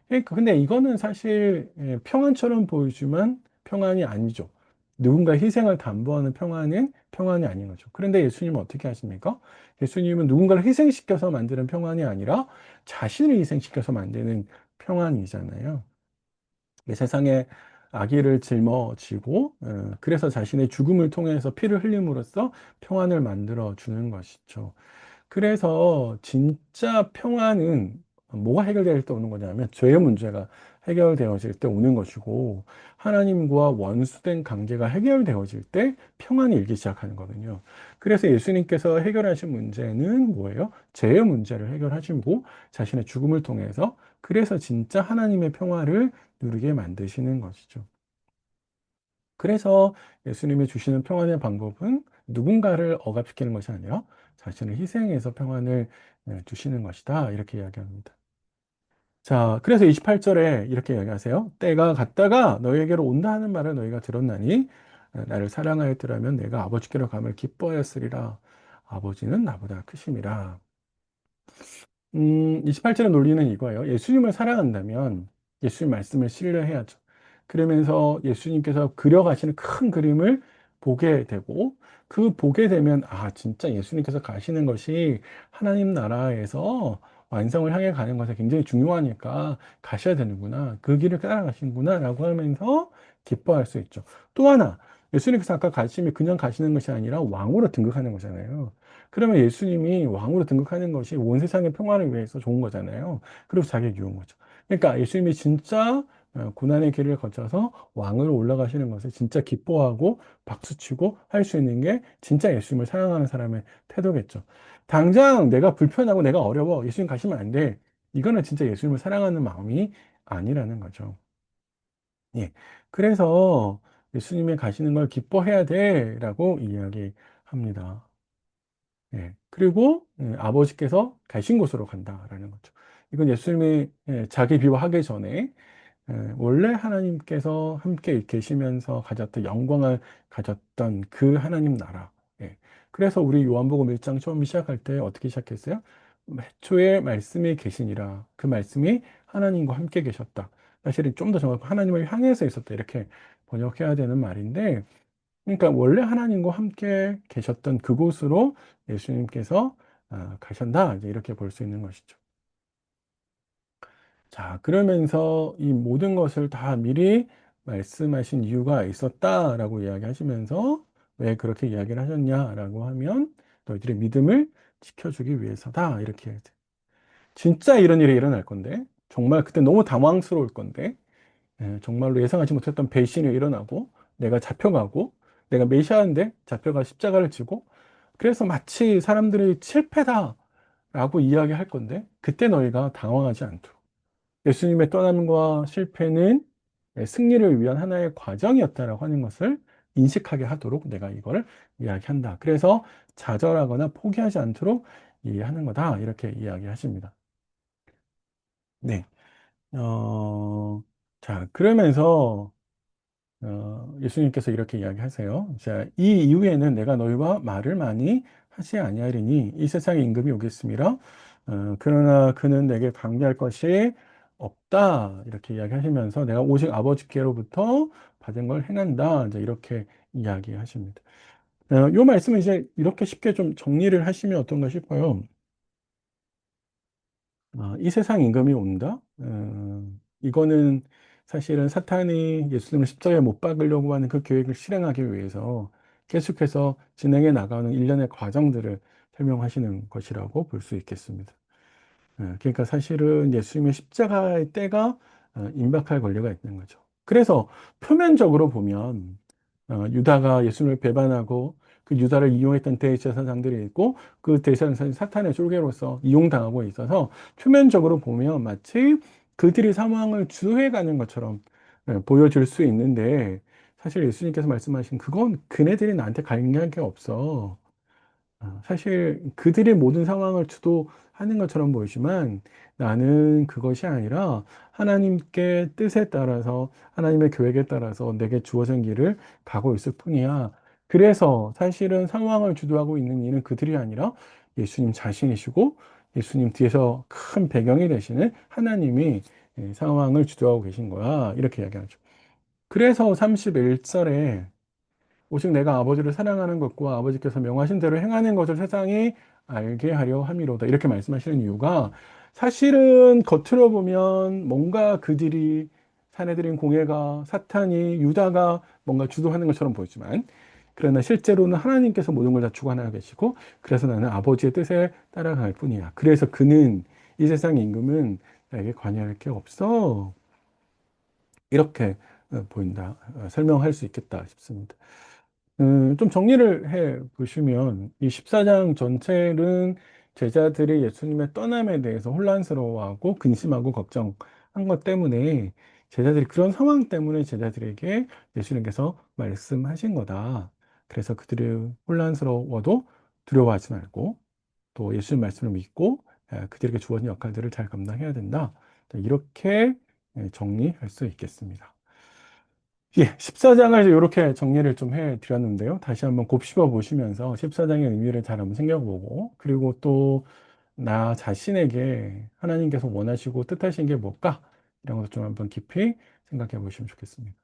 그러니까 근데 이거는 사실 평안처럼 보이지만 평안이 아니죠. 누군가 희생을 담보하는 평안은 평안이 아닌 거죠. 그런데 예수님은 어떻게 하십니까? 예수님은 누군가를 희생시켜서 만드는 평안이 아니라 자신을 희생시켜서 만드는 평안이잖아요. 이 세상에 악의를 짊어지고 그래서 자신의 죽음을 통해서 피를 흘림으로써 평안을 만들어 주는 것이죠. 그래서 진짜 평안은 뭐가 해결될 때 오는 거냐면 죄의 문제가 해결되어질 때 오는 것이고 하나님과 원수된 관계가 해결되어질 때 평안이 일기 시작하는 거거든요. 그래서 예수님께서 해결하신 문제는 뭐예요? 죄의 문제를 해결하시고 자신의 죽음을 통해서 그래서 진짜 하나님의 평화를 누리게 만드시는 것이죠. 그래서 예수님이 주시는 평안의 방법은 누군가를 억압시키는 것이 아니라 자신을 희생해서 평안을 주시는 것이다. 이렇게 이야기합니다. 자, 그래서 28절에 이렇게 이야기하세요. 때가 갔다가 너희에게로 온다 하는 말을 너희가 들었나니 나를 사랑하였더라면 내가 아버지께로 감을 기뻐하였으리라. 아버지는 나보다 크심이라. 28절의 논리는 이거예요. 예수님을 사랑한다면 예수님 말씀을 신뢰해야죠. 그러면서 예수님께서 그려가시는 큰 그림을 보게 되고 그 보게 되면 아, 진짜 예수님께서 가시는 것이 하나님 나라에서 완성을 향해 가는 것이 굉장히 중요하니까 가셔야 되는구나. 그 길을 따라가시는구나. 라고 하면서 기뻐할 수 있죠. 또 하나, 예수님께서 아까 가심이 그냥 가시는 것이 아니라 왕으로 등극하는 거잖아요. 그러면 예수님이 왕으로 등극하는 것이 온 세상의 평화를 위해서 좋은 거잖아요. 그리고 자기에게 좋은 거죠. 그러니까 예수님이 진짜 고난의 길을 거쳐서 왕으로 올라가시는 것을 진짜 기뻐하고 박수치고 할 수 있는 게 진짜 예수님을 사랑하는 사람의 태도겠죠. 당장 내가 불편하고 내가 어려워. 예수님 가시면 안 돼. 이거는 진짜 예수님을 사랑하는 마음이 아니라는 거죠. 예. 그래서 예수님이 가시는 걸 기뻐해야 돼. 라고 이야기합니다. 예. 그리고 아버지께서 가신 곳으로 간다라는 거죠. 이건 예수님이 자기 비유하기 전에 원래 하나님께서 함께 계시면서 가졌던 영광을 가졌던 그 하나님 나라. 예. 그래서 우리 요한복음 1장 처음 시작할 때 어떻게 시작했어요? 초에 말씀이 계시니라. 그 말씀이 하나님과 함께 계셨다. 사실은 좀 더 정확히 하나님을 향해서 있었다. 이렇게 번역해야 되는 말인데, 그러니까 원래 하나님과 함께 계셨던 그곳으로 예수님께서 가셨다. 이제 이렇게 볼 수 있는 것이죠. 자, 그러면서 이 모든 것을 다 미리 말씀하신 이유가 있었다라고 이야기하시면서 왜 그렇게 이야기를 하셨냐라고 하면 너희들의 믿음을 지켜주기 위해서다. 이렇게 해야 돼. 진짜 이런 일이 일어날 건데, 정말 그때 너무 당황스러울 건데, 정말로 예상하지 못했던 배신이 일어나고, 내가 잡혀가고, 내가 메시아인데 잡혀가 십자가를 지고, 그래서 마치 사람들이 실패다라고 이야기할 건데, 그때 너희가 당황하지 않도록. 예수님의 떠남과 실패는 승리를 위한 하나의 과정이었다라고 하는 것을 인식하게 하도록 내가 이걸 이야기한다. 그래서 좌절하거나 포기하지 않도록 이해하는 거다. 이렇게 이야기하십니다. 네. 어, 자, 그러면서 예수님께서 이렇게 이야기하세요. 자, 이 이후에는 내가 너희와 말을 많이 하지 아니하리니 이 세상에 임금이 오겠습니다. 그러나 그는 내게 강요할 것이 없다. 이렇게 이야기하시면서 내가 오직 아버지께로부터 받은 걸 행한다. 이제 이렇게 이야기하십니다. 이 말씀은 이제 이렇게 쉽게 좀 정리를 하시면 어떤가 싶어요. 이 세상 임금이 온다? 이거는 사실은 사탄이 예수님을 십자가에 못 박으려고 하는 그 계획을 실행하기 위해서 계속해서 진행해 나가는 일련의 과정들을 설명하시는 것이라고 볼 수 있겠습니다. 그러니까 사실은 예수님의 십자가의 때가 임박할 권리가 있는 거죠. 그래서 표면적으로 보면 유다가 예수님을 배반하고 그 유다를 이용했던 대제사장들이 있고 그 대제사장이 사탄의 쫄개로서 이용당하고 있어서 표면적으로 보면 마치 그들이 상황을 주도해 가는 것처럼 보여질 수 있는데 사실 예수님께서 말씀하신 그건 그네들이 나한테 관여할 게 없어. 사실 그들의 모든 상황을 주도하는 것처럼 보이지만 나는 그것이 아니라 하나님께 뜻에 따라서 하나님의 계획에 따라서 내게 주어진 길을 가고 있을 뿐이야. 그래서 사실은 상황을 주도하고 있는 이는 그들이 아니라 예수님 자신이시고 예수님 뒤에서 큰 배경이 되시는 하나님이 상황을 주도하고 계신 거야. 이렇게 이야기하죠. 그래서 31절에 오직 내가 아버지를 사랑하는 것과 아버지께서 명하신 대로 행하는 것을 세상이 알게 하려 함이로다. 이렇게 말씀하시는 이유가 사실은 겉으로 보면 뭔가 그들이 사내들인 공회가 사탄이 유다가 뭔가 주도하는 것처럼 보이지만 그러나 실제로는 하나님께서 모든 걸 다 주관하고 계시고 그래서 나는 아버지의 뜻에 따라갈 뿐이야. 그래서 그는 이 세상 임금은 나에게 관여할 게 없어. 이렇게 보인다. 설명할 수 있겠다 싶습니다. 좀 정리를 해 보시면 이 14장 전체는 제자들이 예수님의 떠남에 대해서 혼란스러워하고 근심하고 걱정한 것 때문에 제자들이 그런 상황 때문에 제자들에게 예수님께서 말씀하신 거다. 그래서 그들이 혼란스러워도 두려워하지 말고 또 예수님 말씀을 믿고 그들에게 주어진 역할들을 잘 감당해야 된다. 이렇게 정리할 수 있겠습니다. 예, 14장을 이렇게 정리를 좀 해드렸는데요. 다시 한번 곱씹어 보시면서 14장의 의미를 잘 한번 생각해보고, 그리고 또 나 자신에게 하나님께서 원하시고 뜻하신 게 뭘까? 이런 것도 좀 한번 깊이 생각해 보시면 좋겠습니다.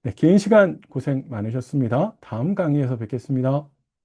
네, 긴 시간 고생 많으셨습니다. 다음 강의에서 뵙겠습니다.